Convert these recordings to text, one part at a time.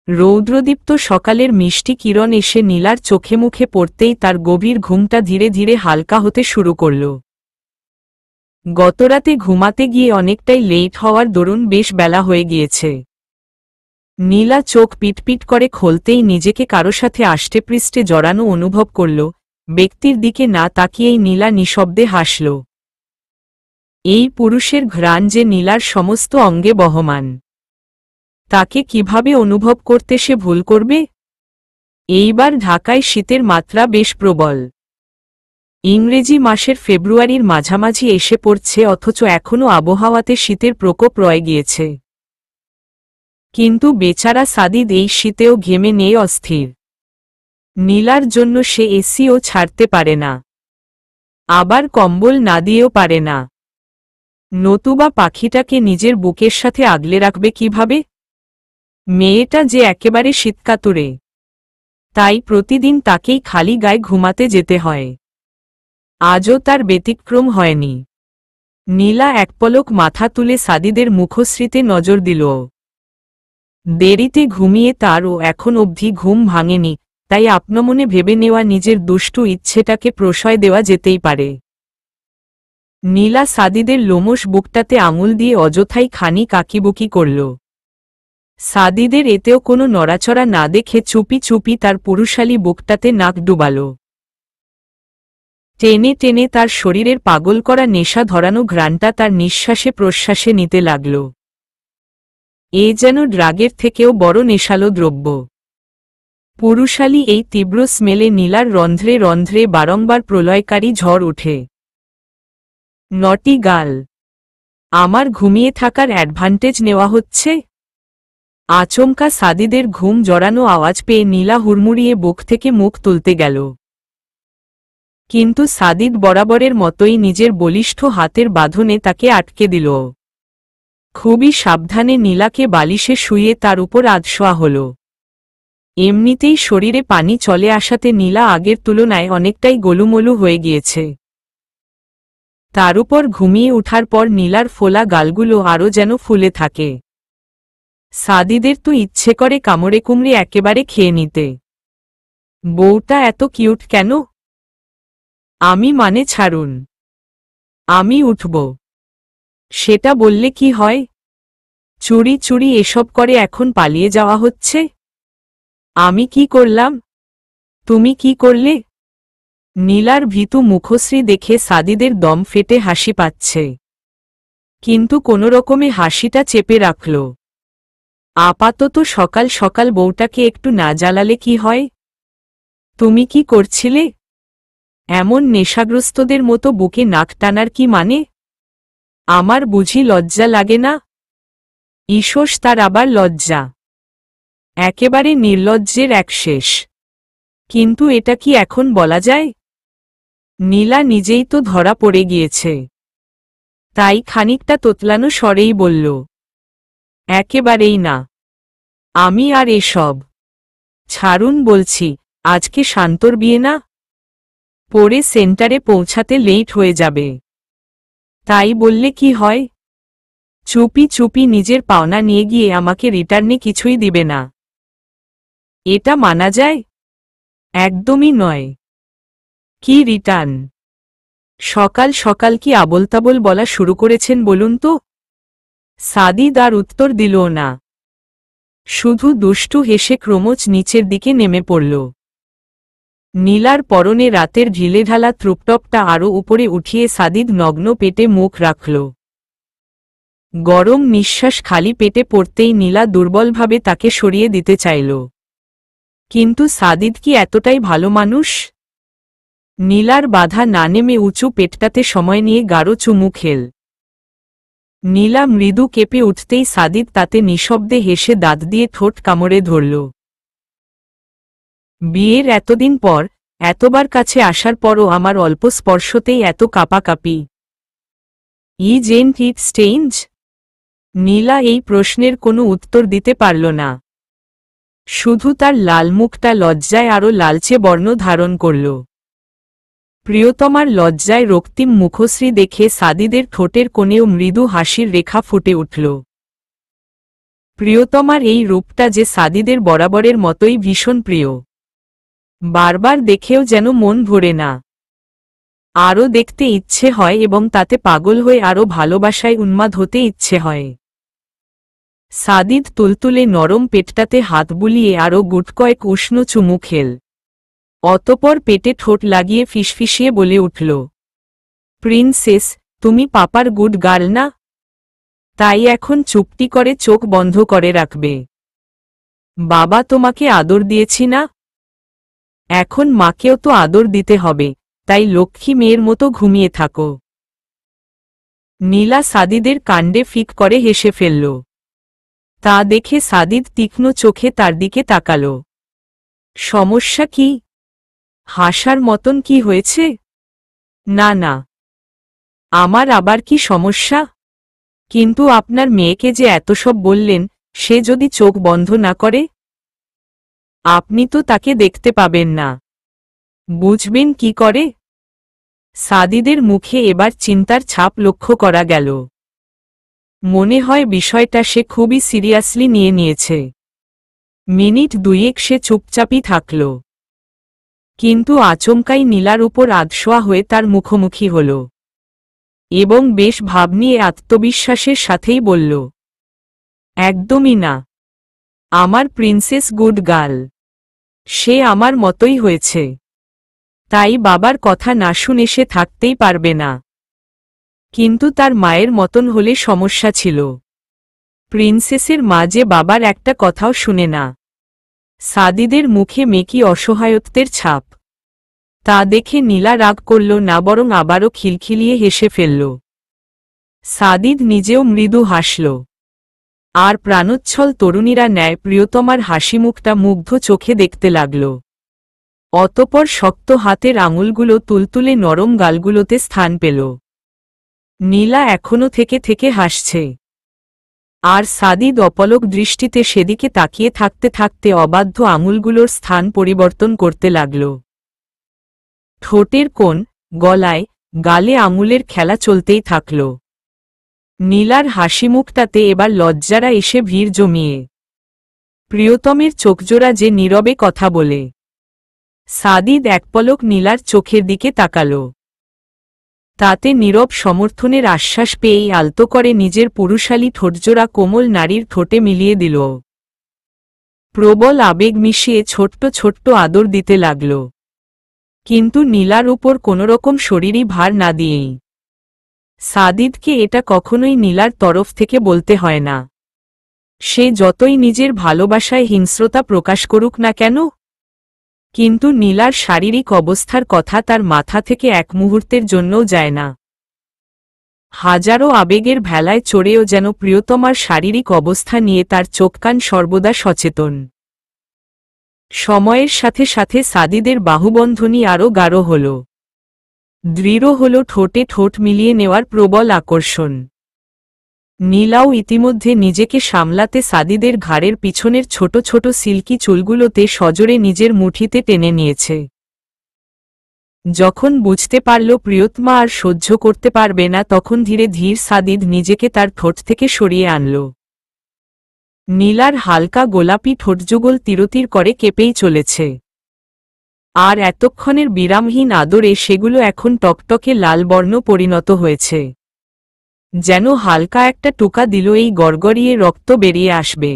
রৌদ্রদীপ্ত সকালের মিষ্টি কিরণ এসে নীলার চোখে মুখে পড়তেই তার গভীর ঘুমটা ধীরে ধীরে হালকা হতে শুরু করল। গতরাতে ঘুমাতে গিয়ে অনেকটাই লেট হওয়ার দরুন বেশ বেলা হয়ে গিয়েছে। নীলা চোখ পিটপিট করে খুলতেই নিজেকে কারো সাথে আষ্টেপৃষ্ঠে জড়ানো অনুভব করল। ব্যক্তির দিকে না তাকিয়েই নীলা নিঃশব্দে হাসল। এই পুরুষের ঘ্রাণ যে নীলার সমস্ত অঙ্গে বহমান। তাকে কিভাবে অনুভব করতে সে ভুল করবে? এইবার ঢাকায় শীতের মাত্রা বেশ প্রবল। ইংরেজি মাসের ফেব্রুয়ারির মাঝামাঝি এসে পড়ছে, অথচ এখনও আবহাওয়াতে শীতের প্রকোপ রয়ে গিয়েছে। কিন্তু বেচারা সাদিদ এই শীতেও ঘেমে নেই, অস্থির। নীলার জন্য সে এসিও ছাড়তে পারে না, আবার কম্বল না দিয়েও পারে না। নতুবা পাখিটাকে নিজের বুকের সাথে আগলে রাখবে কিভাবে? মেয়েটা যে একেবারে শীতকাতুরে, তাই প্রতিদিন তাকেই খালি গায়ে ঘুমাতে যেতে হয়। আজও তার ব্যতিক্রম হয়নি। নীলা একপলক মাথা তুলে সাদিদের মুখশ্রীতে নজর দিল। দেরিতে ঘুমিয়ে তারও এখন অবধি ঘুম ভাঙেনি, তাই আপনমনে ভেবে নেওয়া নিজের দুষ্টু ইচ্ছেটাকে প্রশ্রয় দেওয়া যেতেই পারে। নীলা সাদিদের লোমশ বুকটাতে আঙুল দিয়ে অযথাই খানিক আঁকিবুকি করল। সাদিদের এতেও কোনো নড়াচড়া না দেখে চুপি চুপি তার পুরুষালী বুকটাতে নাক ডুবাল। টেনে টেনে তার শরীরের পাগল করা নেশা ধরানো ঘ্রাণটা তার নিঃশ্বাসে প্রশ্বাসে নিতে লাগল। এ যেন ড্রাগের থেকেও বড় নেশালো দ্রব্য। পুরুষালী এই তীব্র স্মেলে নীলার রন্ধ্রে রন্ধ্রে বারংবার প্রলয়কারী ঝড় ওঠে। নটি গাল, আমার ঘুমিয়ে থাকার অ্যাডভান্টেজ নেওয়া হচ্ছে? আচমকা সাদিদের ঘুম জড়ানো আওয়াজ পেয়ে নীলা হুড়মুড়িয়ে বুক থেকে মুখ তুলতে গেল। কিন্তু সাদিদ বরাবরের মতোই নিজের বলিষ্ঠ হাতের বাঁধনে তাকে আটকে দিল। খুবই সাবধানে নীলাকে বালিশে শুইয়ে তার উপর আধশোয়া হল। এমনিতেই শরীরে পানি চলে আসাতে নীলা আগের তুলনায় অনেকটাই গোলুমোলু হয়ে গিয়েছে। তার উপর ঘুমিয়ে ওঠার পর নীলার ফোলা গালগুলো আরও যেন ফুলে থাকে। সাদিদের তো ইচ্ছে করে কামড়ে কুমড়ে একেবারে খেয়ে নিতে। বউটা এত কিউট কেন? আমি মানে ছাড়ুন, আমি উঠব। সেটা বললে কি হয়? চুরি চুরি এসব করে এখন পালিয়ে যাওয়া হচ্ছে। আমি কি করলাম? তুমি কি করলে? নীলার ভীতু মুখশ্রী দেখে সাদিদের দম ফেটে হাসি পাচ্ছে, কিন্তু কোনোরকমে হাসিটা চেপে রাখল। আপাতত সকাল সকাল বউটাকে একটু না জ্বালালে কি হয়? তুমি কি করছিলে? এমন নেশাগ্রস্তদের মতো বুকে নাক টানার কি মানে? আমার বুঝি লজ্জা লাগে না? ঈষস তার আবার লজ্জা, একেবারে নির্লজ্জের এক শেষ। কিন্তু এটা কি এখন বলা যায়? নীলা নিজেই তো ধরা পড়ে গিয়েছে, তাই খানিকটা তোতলানো স্বরেই বলল, একেবারেই না, আমি আর এসব। ছাড়ুন বলছি, আজকে শান্তর বিয়ে না? পরে সেন্টারে পৌঁছাতে লেট হয়ে যাবে। তাই বললে কি হয়? চুপি চুপি নিজের পাওনা নিয়ে গিয়ে আমাকে রিটার্নে কিছুই দিবে না। এটা মানা যায়? একদমই নয়। কি রিটার্ন? সকাল সকাল কি আবোলতাবোল বলা শুরু করেছেন বলুন তো? সাদিদ আর উত্তর দিল না, শুধু দুষ্টু হেসে ক্রমশ নিচের দিকে নেমে পড়ল। নীলার পরনে রাতের ঢিলেঢালা ত্রুপটপটা আরও উপরে উঠিয়ে সাদিদ নগ্ন পেটে মুখ রাখল। গরম নিঃশ্বাস খালি পেটে পড়তেই নীলা দুর্বলভাবে তাকে সরিয়ে দিতে চাইল। কিন্তু সাদিদ কি এতটাই ভালো মানুষ? নীলার বাধা না নেমে উঁচু পেটটাতে সময় নিয়ে গাঢ় চুমু খেল। নীলা মৃদু কেঁপে উঠতেই সাদিদ তাতে নিঃশব্দে হেসে দাঁত দিয়ে ঠোঁট কামড়ে ধরল। বিয়ের এতদিন পর, এতবার কাছে আসার পরও আমার অল্প স্পর্শতেই এত কাঁপাকাঁপি। Isn't it strange? নীলা এই প্রশ্নের কোনো উত্তর দিতে পারল না। শুধু তার লাল মুখটা লজ্জায় আরও লালচে বর্ণ ধারণ করল। প্রিয়তমার লজ্জায় রক্তিম মুখশ্রী দেখে সাদিদের ঠোঁটের কোণেও মৃদু হাসির রেখা ফুটে উঠল। প্রিয়তমার এই রূপটা যে সাদিদের বরাবরের মতোই ভীষণ প্রিয়। বারবার দেখেও যেন মন ভরে না, আরও দেখতে ইচ্ছে হয় এবং তাতে পাগল হয়ে আরও ভালোবাসায় উন্মাদ হতে ইচ্ছে হয়। সাদিদ তুলতুলে নরম পেটটাতে হাত বুলিয়ে আরও গুটকয়েক উষ্ণ চুমু খেল। অতপর পেটে ঠোঁট লাগিয়ে ফিসফিসিয়ে বলে উঠল, প্রিন্সেস, তুমি পাপার গুড গার্ল না? তাই এখন চুপটি করে চোখ বন্ধ করে রাখবে। বাবা তোমাকে আদর দিয়েছি না? এখন মাকেও তো আদর দিতে হবে, তাই লক্ষ্মী মেয়ের মতো ঘুমিয়ে থাকো। নীলা সাদিদের কাণ্ডে ফিক করে হেসে ফেলল। তা দেখে সাদিদ তীক্ষ্ণ চোখে তার দিকে তাকাল। সমস্যা কি? হাসার মতন কি হয়েছে? না না, আমার আবার কি সমস্যা? কিন্তু আপনার মেয়েকে যে এত সব বললেন, সে যদি চোখ বন্ধ না করে? আপনি তো তাকে দেখতে পাবেন না, বুঝবেন কি করে? সাদিদের মুখে এবার চিন্তার ছাপ লক্ষ্য করা গেল। মনে হয় বিষয়টা সে খুবই সিরিয়াসলি নিয়ে নিয়েছে। মিনিট দুয়েক সে চুপচাপই থাকল, কিন্তু আচমকাই নীলার উপর আধশোয়া হয়ে তার মুখোমুখি হল এবং বেশ ভাব নিয়ে আত্মবিশ্বাসের সাথেই বলল, একদমই না, আমার প্রিন্সেস গুড গার্ল। সে আমার মতোই হয়েছে, তাই বাবার কথা না শুনে সে থাকতেই পারবে না। কিন্তু তার মায়ের মতন হলে সমস্যা ছিল। প্রিন্সেসের মা যে বাবার একটা কথাও শুনে না। সাদিদের মুখে মেকি অসহায়ত্বের ছাপ। তা দেখে নীলা রাগ করল না, বরং আবারও খিলখিলিয়ে হেসে ফেলল। সাদিদ নিজেও মৃদু হাসল, আর প্রাণোচ্ছল তরুণীরা ন্যায় প্রিয়তমার হাসিমুখটা মুগ্ধ চোখে দেখতে লাগল। অতপর শক্ত হাতের আঙুলগুলো তুলতুলে নরম গালগুলোতে স্থান পেল। নীলা এখনো থেকে থেকে হাসছে, আর সাদিদ অপলক দৃষ্টিতে সেদিকে তাকিয়ে থাকতে থাকতে অবাধ্য আঙুলগুলোর স্থান পরিবর্তন করতে লাগল। ঠোঁটের কোণ, গলায়, গালে আঙুলের খেলা চলতেই থাকল। নীলার হাসিমুখটাতে এবার লজ্জারা এসে ভিড় জমিয়ে। প্রিয়তমের চোখজোড়া যে নীরবে কথা বলে। সাদিদ একপলক নীলার চোখের দিকে তাকাল। তাতে নীরব সমর্থনের আশ্বাস পেয়েই আলতো করে নিজের পুরুষালী ঠোঁটজোড়া কোমল নারীর ঠোঁটে মিলিয়ে দিল। প্রবল আবেগ মিশিয়ে ছোট্ট ছোট্ট আদর দিতে লাগল, কিন্তু নীলার উপর কোনোরকম শরীরী ভার না দিয়েই। সাদিদকে এটা কখনোই নীলার তরফ থেকে বলতে হয় না। সে যতই নিজের ভালোবাসায় হিংস্রতা প্রকাশ করুক না কেন, কিন্তু নীলার শারীরিক অবস্থার কথা তার মাথা থেকে এক মুহূর্তের জন্যও যায় না। হাজারো আবেগের ভেলায় চড়েও যেন প্রিয়তমার শারীরিক অবস্থা নিয়ে তার চোখকান সর্বদা সচেতন। সময়ের সাথে সাথে সাদিদের বাহুবন্ধনী আরও গাঢ় হল, দৃঢ় হল ঠোঁটে ঠোঁট মিলিয়ে নেওয়ার প্রবল আকর্ষণ। নীলাও ইতিমধ্যে নিজেকে সামলাতে সাদিদের ঘাড়ের পিছনের ছোট ছোট সিল্কি চুলগুলোতে সজোরে নিজের মুঠিতে টেনে নিয়েছে। যখন বুঝতে পারল প্রিয়তমা আর সহ্য করতে পারবে না, তখন ধীরে ধীরে সাদিদ নিজেকে তার ঠোঁট থেকে সরিয়ে আনল। নীলার হালকা গোলাপি ঠোঁটযুগল তিরতির করে কেঁপেই চলেছে, আর এতক্ষণের বিরামহীন আদরে সেগুলো এখন টকটকে লাল বর্ণ পরিণত হয়েছে। যেন হালকা একটা টোকা দিল এই গড়গড়িয়ে রক্ত বেরিয়ে আসবে।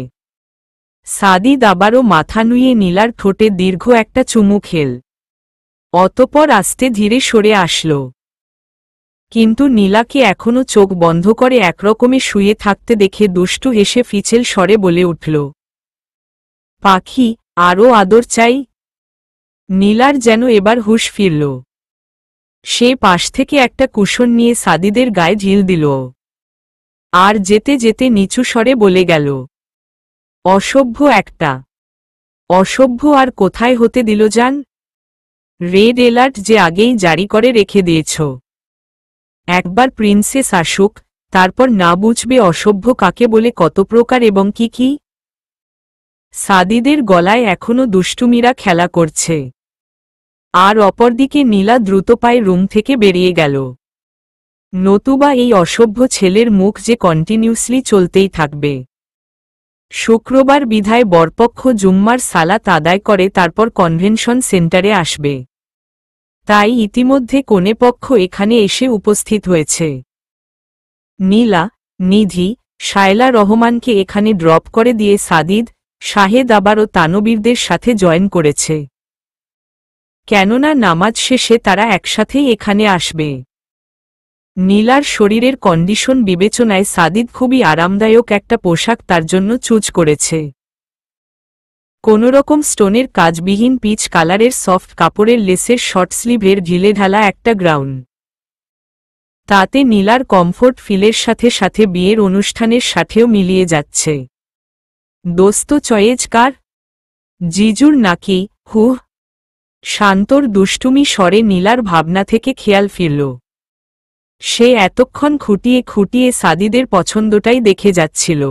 সাদিদ আবারও মাথা নুইয়ে নীলার ঠোঁটে দীর্ঘ একটা চুমু খেল। অতপর আস্তে ধীরে সরে আসল, কিন্তু নীলাকে এখনো চোখ বন্ধ করে একরকমে শুয়ে থাকতে দেখে দুষ্টু হেসে ফিচেল স্বরে বলে উঠল, পাখি, আরও আদর চাই? নীলার যেন এবার হুঁশ ফিরল। সে পাশ থেকে একটা কুশন নিয়ে সাদিদের গায়ে ঢিল দিল, আর যেতে যেতে নিচু স্বরে বলে গেল, অসভ্য একটা। অসভ্য আর কোথায় হতে দিল জান? রেড অ্যালার্ট যে আগেই জারি করে রেখে দিয়েছ। একবার প্রিন্সেস আসুক, তারপর না বুঝবে অসভ্য কাকে বলে, কত প্রকার এবং কি কি। সাদিদের গলায় এখনো দুষ্টুমিরা খেলা করছে, আর অপরদিকে নীলা দ্রুত পায়ে রুম থেকে বেরিয়ে গেল। নতুবা এই অসভ্য ছেলের মুখ যে কন্টিনিউসলি চলতেই থাকবে। শুক্রবার বিধায় বরপক্ষ জুম্মার সালাত আদায় করে তারপর কনভেনশন সেন্টারে আসবে। তাই ইতিমধ্যে কনেপক্ষ এখানে এসে উপস্থিত হয়েছে। নীলা, নিধি, শায়লা রহমানকে এখানে ড্রপ করে দিয়ে সাদিদ, শাহেদ আবারও তানবীরদের সাথে জয়েন করেছে। কেননা নামাজ শেষে তারা একসাথেই এখানে আসবে। নীলার শরীরের কন্ডিশন বিবেচনায় সাদিদ খুবই আরামদায়ক একটা পোশাক তার জন্য চুজ করেছে। কোনোরকম স্টোনের কাজবিহীন পিচ কালারের সফট কাপড়ের লেসের শর্ট স্লিভের ঢিলেঢালা একটা গ্রাউন। তাতে নীলার কমফোর্ট ফিলের সাথে সাথে বিয়ের অনুষ্ঠানের সাথেও মিলিয়ে যাচ্ছে। দোস্ত চয়েজ কার? জিজুর নাকি? হুহ। শান্তর দুষ্টুমি স্বরে নীলার ভাবনা থেকে খেয়াল ফিরল। সে এতক্ষণ খুঁটিয়ে খুঁটিয়ে সাদিদের পছন্দটাই দেখে যাচ্ছিল।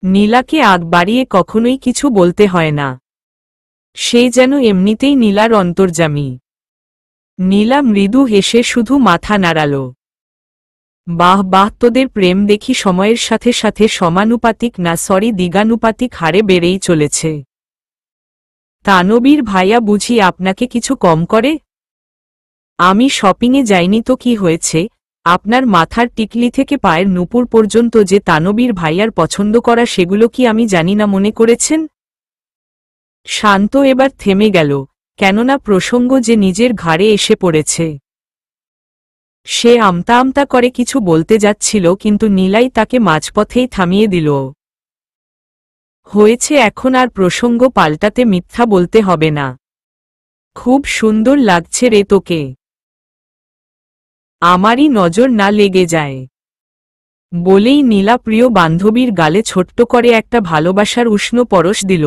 নীলাকে আগ বাড়িয়ে কখনোই কিছু বলতে হয় না। সে যেন এমনিতেই নীলার অন্তর্যামী। নীলা মৃদু হেসে শুধু মাথা নাড়াল। বাহ বাহ, তোদের প্রেম দেখি সময়ের সাথে সাথে সমানুপাতিক না দ্বিগানুপাতিক হারে বেড়েই চলেছে। তানবীর ভাইয়া বুঝি আপনাকে কিছু কম করে? আমি শপিংয়ে যাইনি তো কি হয়েছে? আপনার মাথার টিকলি থেকে পায়ের নুপুর পর্যন্ত যে তানবীর ভাইয়ার পছন্দ করা সেগুলো কি আমি জানি না মনে করেছেন? শান্ত এবার থেমে গেল, কেননা প্রসঙ্গ যে নিজের ঘাড়ে এসে পড়েছে। সে আমতা আমতা করে কিছু বলতে যাচ্ছিল, কিন্তু নীলাই তাকে মাঝপথেই থামিয়ে দিল। হয়েছে, এখন আর প্রসঙ্গ পাল্টাতে মিথ্যা বলতে হবে না। খুব সুন্দর লাগছে রে তোকে। আমারই নজর না লেগে যায়। বলেই নীলা প্রিয় বান্ধবীর গালে ছোট্ট করে একটা ভালোবাসার উষ্ণ পরশ দিল।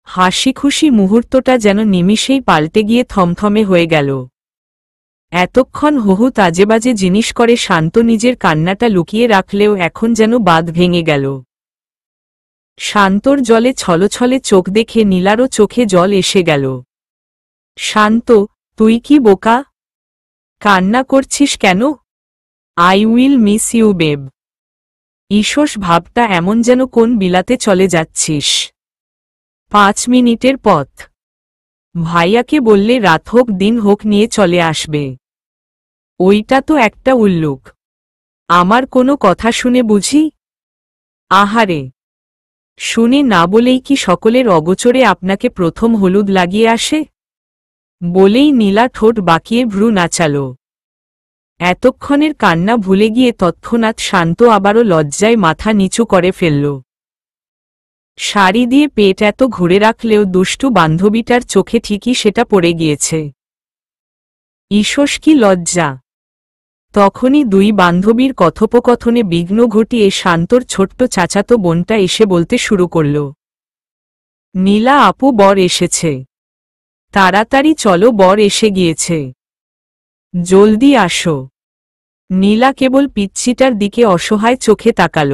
হাসি খুশি মুহূর্তটা যেন নিমিষেই পাল্টে গিয়ে থমথমে হয়ে গেল। এতক্ষণ হহু তাজেবাজে জিনিস করে শান্ত নিজের কান্নাটা লুকিয়ে রাখলেও এখন যেন বাঁধ ভেঙে গেল। শান্তর জলে ছলছলে চোখ দেখে নীলারও চোখে জল এসে গেল। শান্ত, তুই কি বোকা? কান্না করছিস কেন? I will miss you babe. ঈষৎ ভাবটা এমন যেন কোন বিলাতে চলে যাচ্ছিস। 5 মিনিটের পথ। ভাইয়াকে বললে রাত হোক দিন হোক নিয়ে চলে আসবে। ওইটা তো একটা উল্লুক। আমার কোনো কথা শুনে বুঝি? আহারে, শুনে না বলেই কি সকলের অগোচরে আপনাকে প্রথম হলুদ লাগিয়ে আসে? বলেই নীলা ঠোঁট বাঁকিয়ে ভ্রু নাচাল। এতক্ষণের কান্না ভুলে গিয়ে তৎক্ষণাৎ শান্ত আবারও লজ্জায় মাথা নিচু করে ফেলল। শাড়ি দিয়ে পেট এত ঘুরে রাখলেও দুষ্টু বান্ধবীটার চোখে ঠিকই সেটা পড়ে গিয়েছে। ঈষৎ কি লজ্জা! তখনই দুই বান্ধবীর কথোপকথনে বিঘ্ন ঘটিয়ে শান্তর ছোট্ট চাচাতো বোনটা এসে বলতে শুরু করল, নীলা আপু, বর এসেছে। তাড়াতাড়ি চলো, বর এসে গিয়েছে। জলদি আসো। নীলা কেবল পিচ্ছিটার দিকে অসহায় চোখে তাকাল।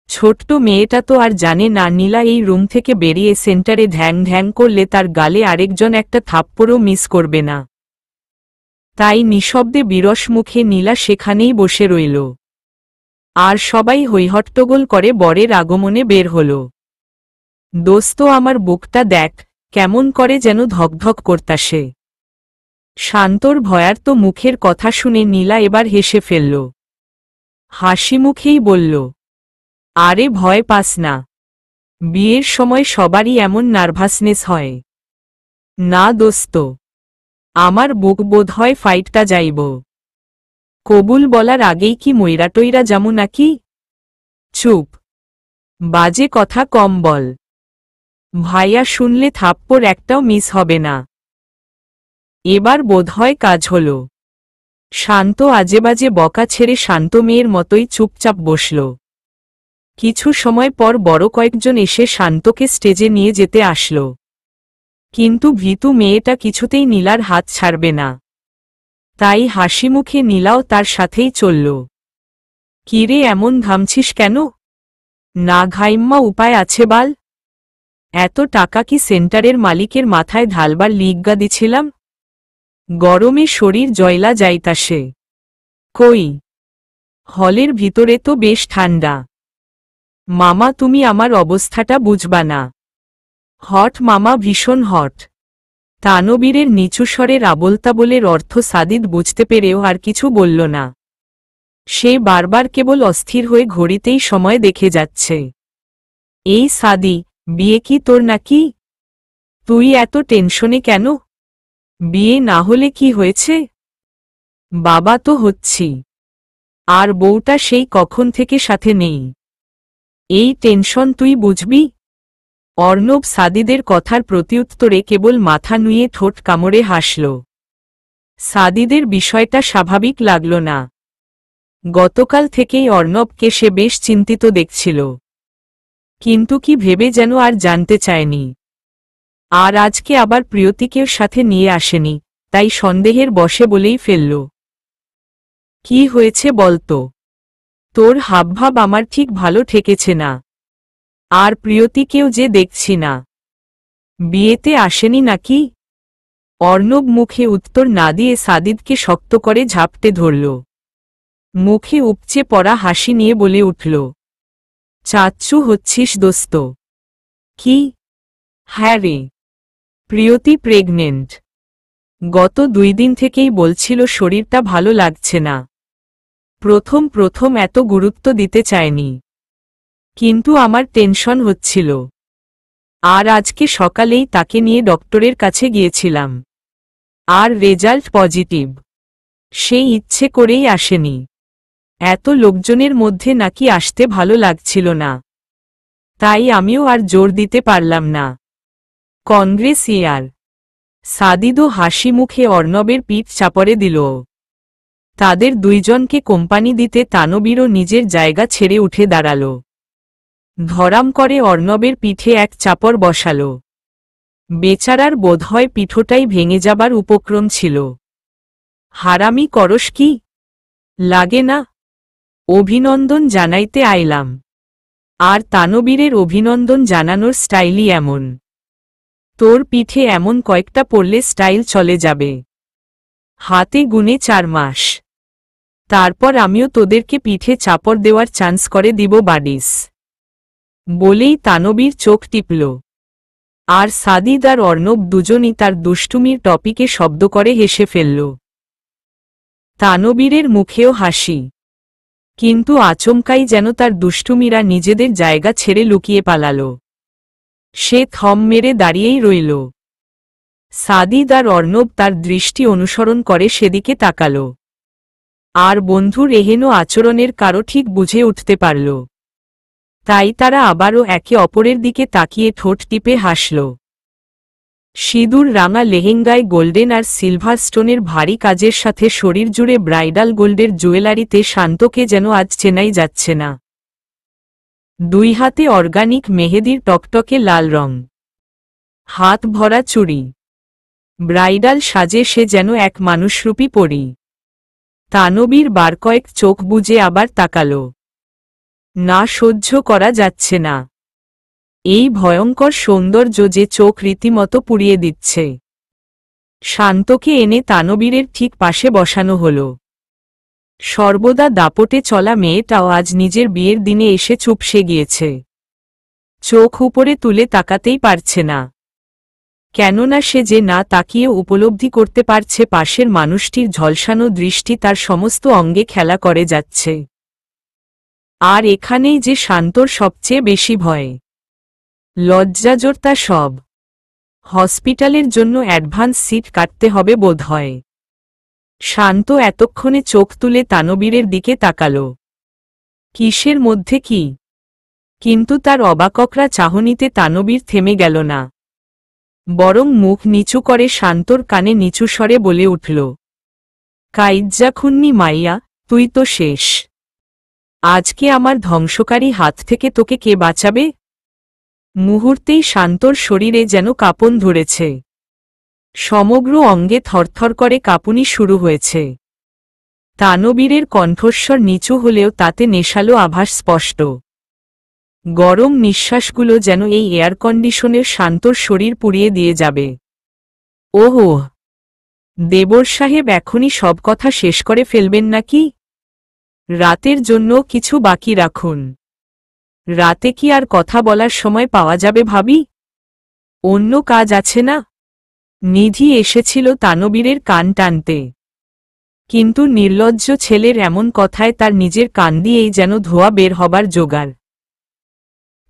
ছোট্ট মেয়েটা তো আর জানে না নীলা এই রুম থেকে বেরিয়ে সেন্টারে ধ্যাং ধ্যাং করলে তার গালে আরেকজন একটা থাপ্পড়ও মিস করবে না। তাই নিঃশব্দে বিরস মুখে নীলা সেখানেই বসে রইল। আর সবাই হৈহট্টগোল করে বরের আগমনে বের হল। দোস্ত, আমার বুকটা দেখ, কেমন করে যেন ধকধক করতাসে। শান্তর ভয়ার্ত মুখের কথা শুনে নীলা এবার হেসে ফেলল। হাসি মুখেই বলল, আরে ভয় পাস না। বিয়ের সময় সবারই এমন নার্ভাসনেস হয়। না দোস্ত, আমার বুক বোধ হয় ফাইটটা যাইব। কবুল বলার আগেই কি ময়রাটইরা যামু নাকি? চুপ, বাজে কথা কম বল। ভাইয়া শুনলে থাপ্পড় একটাও মিস হবে না। এবার বোধহয় কাজ হল। শান্ত আজেবাজে বকা ছেড়ে শান্ত মেয়ের মতোই চুপচাপ বসল। কিছু সময় পর বড় কয়েকজন এসে শান্তকে স্টেজে নিয়ে যেতে আসল। কিন্তু ভীতু মেয়েটা কিছুতেই নীলার হাত ছাড়বে না। তাই হাসিমুখে নীলাও তার সাথেই চলল। কিরে, এমন ঘামছিস কেন? না ঘাইম্মা উপায় আছে বাল? এত টাকা কি সেন্টারের মালিকের মাথায় ঢালবার লিগ্গা দিছিলাম? গরমে শরীর জয়লা যাইতাসে। কই, হলের ভিতরে তো বেশ ঠান্ডা। মামা তুমি আমার অবস্থাটা বুঝবা না। হট মামা, ভীষণ হট। তানবীরের নিচু স্বরের আবোলতাবোলের অর্থ সাদিদ বুঝতে পেরেও আর কিছু বলল না। সে বারবার কেবল অস্থির হয়ে ঘড়িতেই সময় দেখে যাচ্ছে। এই সাদি, বিয়ে কি তোর নাকি? তুই এত টেনশনে কেন? বিয়ে না হলে কি হয়েছে? বাবা তো হচ্ছি, আর বউটা সেই কখন থেকে সাথে নেই। এই টেনশন তুই বুঝবি? অর্ণব সাদিদের কথার প্রত্যুত্তরে কেবল মাথা নুয়ে ঠোঁট কামড়ে হাসল। সাদিদের বিষয়টা স্বাভাবিক লাগল না। গতকাল থেকেই অর্ণবকে সে বেশ চিন্তিত দেখছিল, কিন্তু কি ভেবে যেন আর জানতে চায়নি। আর আজকে আবার প্রিয়তিকেও সাথে নিয়ে আসেনি, তাই সন্দেহের বশে বলেই ফেলল। কি হয়েছে বলতো? তোর হাবভাব আমার ঠিক ভালো ঠেকেছে না। আর প্রিয়তিকেও যে দেখছি না। বিয়েতে আসেনি নাকি? অর্ণব মুখে উত্তর না দিয়ে সাদিদকে শক্ত করে ঝাপটে ধরল। মুখে উপচে পড়া হাসি নিয়ে বলে উঠল, চাচ্চু হচ্ছিস দোস্ত? কি? হ্যাঁ রে, প্রিয়তি প্রেগনেন্ট। গত 2 দিন থেকেই বলছিল শরীরটা ভালো লাগছে না। প্রথম এত গুরুত্ব দিতে চায়নি, কিন্তু আমার টেনশন হচ্ছিল। আর আজকে সকালেই তাকে নিয়ে ডক্টরের কাছে গিয়েছিলাম, আর রেজাল্ট পজিটিভ। সেই ইচ্ছে করেই আসেনি। এত লোকজনের মধ্যে নাকি আসতে ভালো লাগছিল না, তাই আমিও আর জোর দিতে পারলাম না। কংগ্রেস ইয়ার। সাদিদও হাসি মুখে অর্ণবের পিঠ চাপড়ে দিল। তাদের দুইজনকে কোম্পানি দিতে তানবীরও নিজের জায়গা ছেড়ে উঠে দাঁড়াল। ধরাম করে অর্ণবের পিঠে এক চাপড় বসাল। বেচারার বোধহয় পিঠোটাই ভেঙে যাবার উপক্রম ছিল। হারামি করস কি? লাগে না? অভিনন্দন জানাইতে আইলাম। আর তানবীরের অভিনন্দন জানানোর স্টাইলই এমন। তোর পিঠে এমন কয়েকটা পড়লে স্টাইল চলে যাবে। হাতে গুনে 4 মাস, তারপর আমিও তোদেরকে পিঠে চাপড় দেওয়ার চান্স করে দিব বাডিস। বলেই তানবীর চোখ টিপল। আর সাদিদ আর অর্ণব দুজনই তার দুষ্টুমির টপিকে শব্দ করে হেসে ফেলল। তানবীরের মুখেও হাসি, কিন্তু আচমকাই যেন তার দুষ্টুমিরা নিজেদের জায়গা ছেড়ে লুকিয়ে পালাল। সে থম মেরে দাঁড়িয়েই রইল। সাদিদ আর অর্ণব তার দৃষ্টি অনুসরণ করে সেদিকে তাকাল। আর বন্ধুর এহেন আচরণের কারো ঠিক বুঝে উঠতে পারল। তাই তারা আবারও একে অপরের দিকে তাকিয়ে ঠোঁট টিপে হাসল। সিঁদুর রাঙা লেহেঙ্গায় গোল্ডেন আর সিলভার স্টোনের ভারী কাজের সাথে শরীর জুড়ে ব্রাইডাল গোল্ডের জুয়েলারিতে শান্তকে যেন আজ চেনাই যাচ্ছে না। 2 হাতে অর্গানিক মেহেদির টকটকে লাল রং, হাত ভরা চুড়ি। ব্রাইডাল সাজে সে যেন এক মানুষরূপী পরী। তানবীর বার কয়েক চোখ বুজে আবার তাকাল। না, সহ্য করা যাচ্ছে না এই ভয়ঙ্কর সৌন্দর্য যে চোখ রীতিমতো পুড়িয়ে দিচ্ছে। শান্তকে এনে তানবীরের ঠিক পাশে বসানো হল। সর্বদা দাপটে চলা মেয়েটাও আজ নিজের বিয়ের দিনে এসে চুপসে গিয়েছে। চোখ উপরে তুলে তাকাতেই পারছে না, কেননা সে যে না তাকিয়ে উপলব্ধি করতে পারছে পাশের মানুষটির ঝলসানো দৃষ্টি তার সমস্ত অঙ্গে খেলা করে যাচ্ছে। আর এখানেই যে শান্তর সবচেয়ে বেশি ভয়, লজ্জাজড়তা সব। হসপিটালের জন্য অ্যাডভান্স সিট কাটতে হবে বোধহয়। শান্ত এতক্ষণে চোখ তুলে তানবীরের দিকে তাকাল। কিসের মধ্যে কি? কিন্তু তার অবাককরা চাহনিতে তানবীর থেমে গেল না, বরং মুখ নিচু করে শান্তর কানে নিচু স্বরে বলে উঠল, কাইজ্জাখুন্নি মাইয়া, তুই তো শেষ। আজকে আমার ধ্বংসকারী হাত থেকে তোকে কে বাঁচাবে? মুহূর্তেই শান্তর শরীরে যেন কাঁপন ধরেছে। সমগ্র অঙ্গে থরথর করে কাঁপুনি শুরু হয়েছে। তানবীরের কণ্ঠস্বর নিচু হলেও তাতে নেশালো আভাস স্পষ্ট। গরম নিঃশ্বাসগুলো যেন এই এয়ার কন্ডিশনের শান্তর শরীর পুড়িয়ে দিয়ে যাবে। ওহো, দেবর সাহেব এখনই সব কথা শেষ করে ফেলবেন নাকি? রাতের জন্য কিছু বাকি রাখুন। রাতে কি আর কথা বলার সময় পাওয়া যাবে ভাবি? অন্য কাজ আছে না? নিধি এসেছিল তানবীরের কান টানতে, কিন্তু নির্লজ্জ ছেলের এমন কথায় তার নিজের কান দিয়েই যেন ধোঁয়া বের হবার জোগাড়।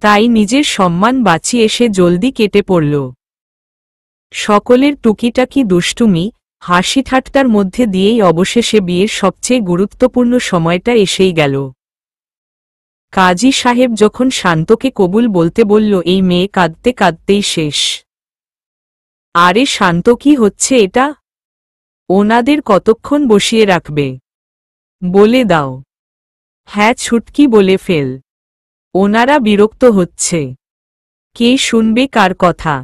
তাই নিজের সম্মান বাঁচিয়ে সে জলদি কেটে পড়ল। সকলের টুকিটাকি দুষ্টুমি, হাসি ঠাট্টার মধ্যে দিয়েই অবশেষে বিয়ের সবচেয়ে গুরুত্বপূর্ণ সময়টা এসেই গেল। কাজী সাহেব যখন শান্তকে কবুল বলতে বলল, এই মেয়ে কাঁদতে কাঁদতেই শেষ। আরে শান্ত, কি হচ্ছে এটা? ওনাদের কতক্ষণ বসিয়ে রাখবে? বলে দাও। হ্যাঁ, ছুটকি বলে ফেল। ওনারা বিরক্ত হচ্ছে। কে শুনবে কার কথা?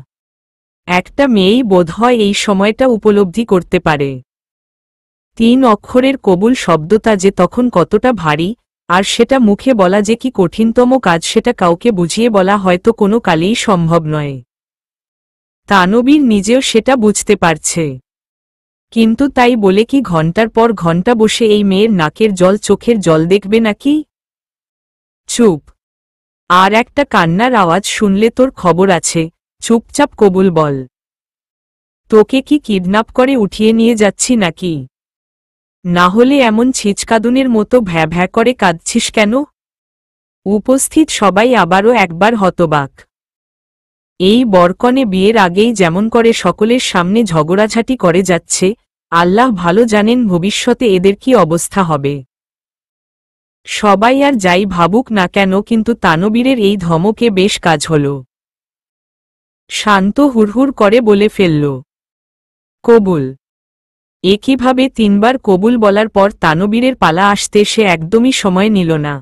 একটা মেয়েই বোধহয় এই সময়টা উপলব্ধি করতে পারে। 3 অক্ষরের কবুল শব্দটা যে তখন কতটা ভারী, আর সেটা মুখে বলা যে কি কঠিনতম কাজ সেটা কাউকে বুঝিয়ে বলা হয়তো কোনো কালেই সম্ভব নয়। তানবীর নিজেও সেটা বুঝতে পারছে। কিন্তু তাই বলে কি ঘন্টার পর ঘন্টা বসে এই মেয়ের নাকের জল চোখের জল দেখবে নাকি? চুপ। আর একটা কান্নার আওয়াজ শুনলে তোর খবর আছে। চুপচাপ কবুল বল। তোকে কি কিডন্যাপ করে উঠিয়ে নিয়ে যাচ্ছি নাকি? না হলে এমন ছিচকাদুনের মতো ভ্যা ভ্যা করে কাঁদছিস কেন? উপস্থিত সবাই আবারও একবার হতবাক। এই বরকনে বিয়ের আগেই যেমন করে সকলের সামনে ঝগড়াঝাটি করে যাচ্ছে, আল্লাহ ভালো জানেন ভবিষ্যতে এদের কি অবস্থা হবে। সবাই আর যাই ভাবুক না কেন, কিন্তু তানবীরের এই ধমকে বেশ কাজ হল। শান্ত হুড়হুড় করে বলে ফেলল, কবুল। একইভাবে 3 বার কবুল বলার পর তানবীরের পালা আসতে সে একদমই সময় নিল না।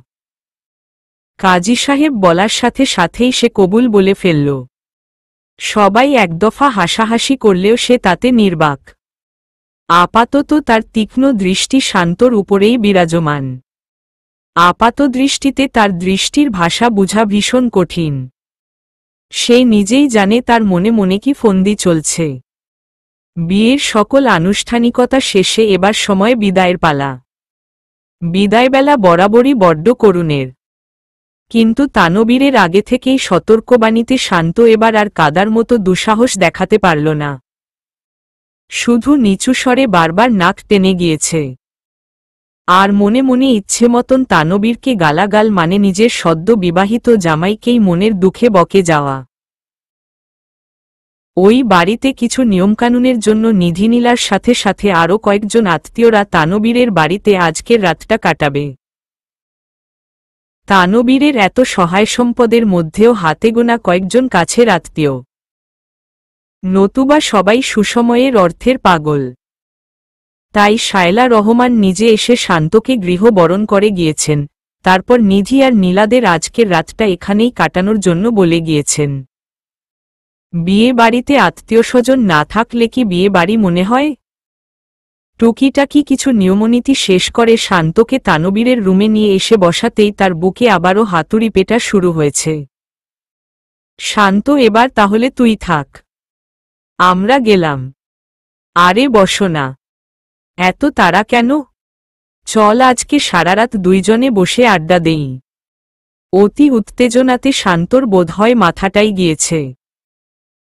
কাজী সাহেব বলার সাথে সাথেই সে কবুল বলে ফেলল। সবাই একদফা হাসাহাসি করলেও সে তাতে নির্বাক। আপাতত তার তীক্ষ্ণ দৃষ্টি শান্তর উপরেই বিরাজমান। আপাত দৃষ্টিতে তার দৃষ্টির ভাষা বুঝা ভীষণ কঠিন। সে নিজেই জানে তার মনে মনে কি ফন্দি চলছে। বিয়ের সকল আনুষ্ঠানিকতা শেষে এবার সময় বিদায়ের পালা। বিদায়বেলা বরাবরই বড্ড করুণের। কিন্তু তানবীরের আগে থেকেই সতর্কবাণীতে শান্ত এবার আর কাদার মতো দুঃসাহস দেখাতে পারল না। শুধু নিচু স্বরে বারবার নাক টেনে গিয়েছে। আর মনে মনে ইচ্ছে মতন তানবীরকে গালাগাল, মানে নিজের সদ্য বিবাহিত জামাইকেই মনের দুঃখে বকে যাওয়া। ওই বাড়িতে কিছু নিয়মকানুনের জন্য নিধিনীলার সাথে সাথে আরও কয়েকজন আত্মীয়রা তানবীরের বাড়িতে আজকের রাতটা কাটাবে। তানবীরের এত সহায় সম্পদের মধ্যেও হাতে গোনা কয়েকজন কাছের আত্মীয়। নতুবা সবাই সুসময়ের অর্থের পাগল। তাই শায়লা রহমান নিজে এসে শান্তকে গৃহবরণ করে গিয়েছেন, তারপর নিধি আর নীলাদের আজকের রাতটা এখানেই কাটানোর জন্য বলে গিয়েছেন। বিয়ে বাড়িতে আত্মীয়স্বজন না থাকলে কি বিয়ে বাড়ি মনে হয়? টুকিটাকি কিছু নিয়মনীতি শেষ করে শান্তকে তানবীরের রুমে নিয়ে এসে বসাতেই তার বুকে আবারও হাতুড়ি পেটা শুরু হয়েছে। শান্ত, এবার তাহলে তুই থাক, আমরা গেলাম। আরে বসো না, এত তাড়া কেন? চল আজকে সারারাত দুইজনে বসে আড্ডা দেই। অতি উত্তেজনাতে শান্তর বোধহয় মাথাটাই গিয়েছে।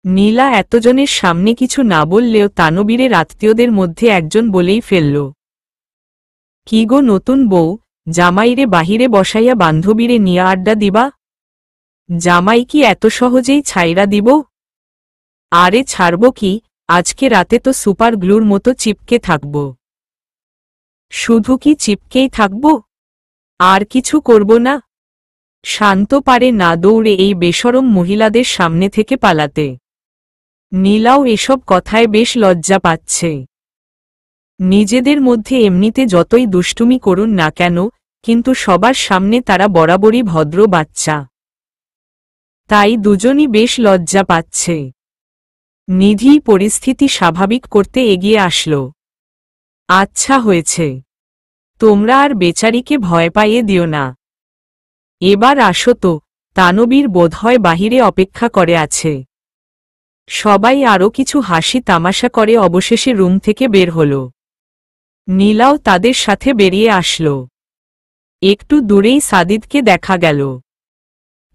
নীলা এতজনের সামনে কিছু না বললেও তানবীরের আত্মীয়দের মধ্যে একজন বলেই ফেলল, কি গো নতুন বউ, জামাইরে বাহিরে বসাইয়া বান্ধবীরে নিয়া আড্ডা দিবা? জামাই কি এত সহজেই ছাইরা দিব? আরে ছাড়ব কি, আজকে রাতে তো সুপার গ্লুর মতো চিপকে থাকব। শুধু কি চিপকেই থাকব? আর কিছু করব না? শান্ত পারে না দৌড়ে এই বেশরম মহিলাদের সামনে থেকে পালাতে। নীলাও এসব কথায় বেশ লজ্জা পাচ্ছে। নিজেদের মধ্যে এমনিতে যতই দুষ্টুমি করুন না কেন, কিন্তু সবার সামনে তারা বরাবরই ভদ্র বাচ্চা। তাই দুজনই বেশ লজ্জা পাচ্ছে। নিধি পরিস্থিতি স্বাভাবিক করতে এগিয়ে আসল। আচ্ছা হয়েছে, তোমরা আর বেচারিকে ভয় পাইয়ে দিও না। এবার আসো তো, তানবীর বোধহয় বাহিরে অপেক্ষা করে আছে। সবাই আরও কিছু হাসি তামাশা করে অবশেষে রুম থেকে বের হল। নীলাও তাদের সাথে বেরিয়ে আসল। একটু দূরেই সাদিদকে দেখা গেল।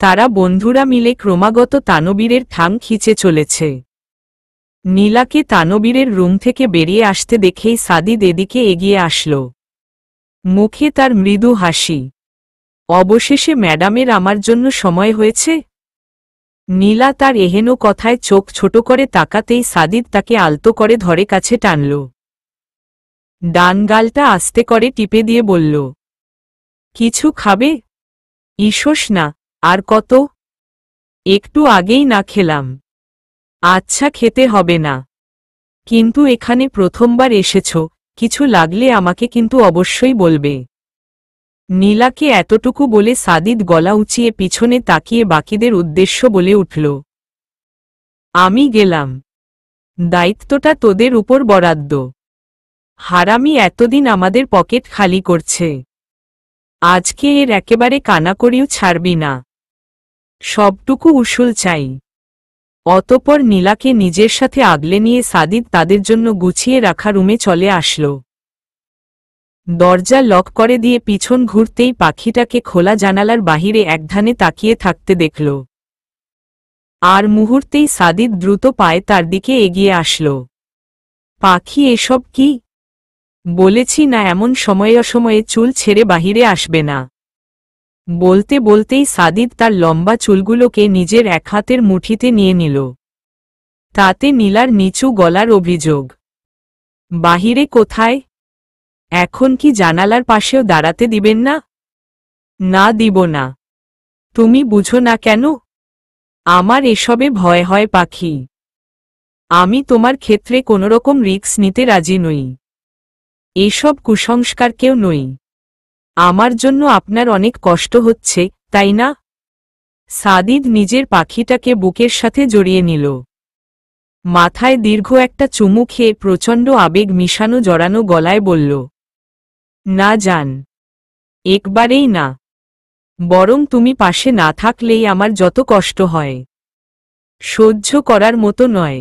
তারা বন্ধুরা মিলে ক্রমাগত তানবীরের ঠাং খিঁচে চলেছে। নীলাকে তানবীরের রুম থেকে বেরিয়ে আসতে দেখেই সাদিদ এদিকে এগিয়ে আসল। মুখে তার মৃদু হাসি। অবশেষে ম্যাডামের আমার জন্য সময় হয়েছে। নীলা তার এহেন কথায় চোখ ছোট করে তাকাতেই সাদিদ তাকে আলতো করে ধরে কাছে টানল। ডান গালটা আস্তে করে টিপে দিয়ে বলল, কিছু খাবে? ইসোস না, আর কত? একটু আগেই না খেলাম। আচ্ছা, খেতে হবে না, কিন্তু এখানে প্রথমবার এসেছ, কিছু লাগলে আমাকে কিন্তু অবশ্যই বলবে। নীলাকে এতটুকু বলে সাদিদ গলা উঁচিয়ে পিছনে তাকিয়ে বাকিদের উদ্দেশ্য বলে উঠল, আমি গেলাম, দায়িত্বটা তোদের উপর বরাদ্দ। হারামি এতদিন আমাদের পকেট খালি করছে, আজকে এর একেবারে কানাকড়িও ছাড়বি না, সবটুকু উসুল চাই। অতঃপর নীলাকে নিজের সাথে আগলে নিয়ে সাদিদ তাদের জন্য গুছিয়ে রাখা রুমে চলে আসল। দরজা লক করে দিয়ে পিছন ঘুরতেই পাখিটাকে খোলা জানালার বাহিরে একধানে তাকিয়ে থাকতে দেখল। আর মুহূর্তেই সাদিদ দ্রুত পায়ে তার দিকে এগিয়ে আসল। পাখি, এসব কি? বলেছি না এমন সময়ে অসময়ে চুল ছেড়ে বাহিরে আসবে না। বলতে বলতেই সাদিদ তার লম্বা চুলগুলোকে নিজের এক হাতের মুঠিতে নিয়ে নিল। তাতে নীলার নিচু গলার অভিযোগ, বাহিরে কোথায়? এখন কি জানালার পাশেও দাঁড়াতে দিবেন না? না, দিব না। তুমি বুঝো না কেন? আমার এসবে ভয় হয় পাখি। আমি তোমার ক্ষেত্রে কোনোরকম রিস্ক নিতে রাজি নই। এসব কুসংস্কার কেউ নই। আমার জন্য আপনার অনেক কষ্ট হচ্ছে, তাই না? সাদিদ নিজের পাখিটাকে বুকের সাথে জড়িয়ে নিল। মাথায় দীর্ঘ একটা চুমু খেয়ে প্রচণ্ড আবেগ মিশানো জড়ানো গলায় বলল, না জান, একবারেই না। বরং তুমি পাশে না থাকলেই আমার যত কষ্ট হয়, সহ্য করার মতো নয়।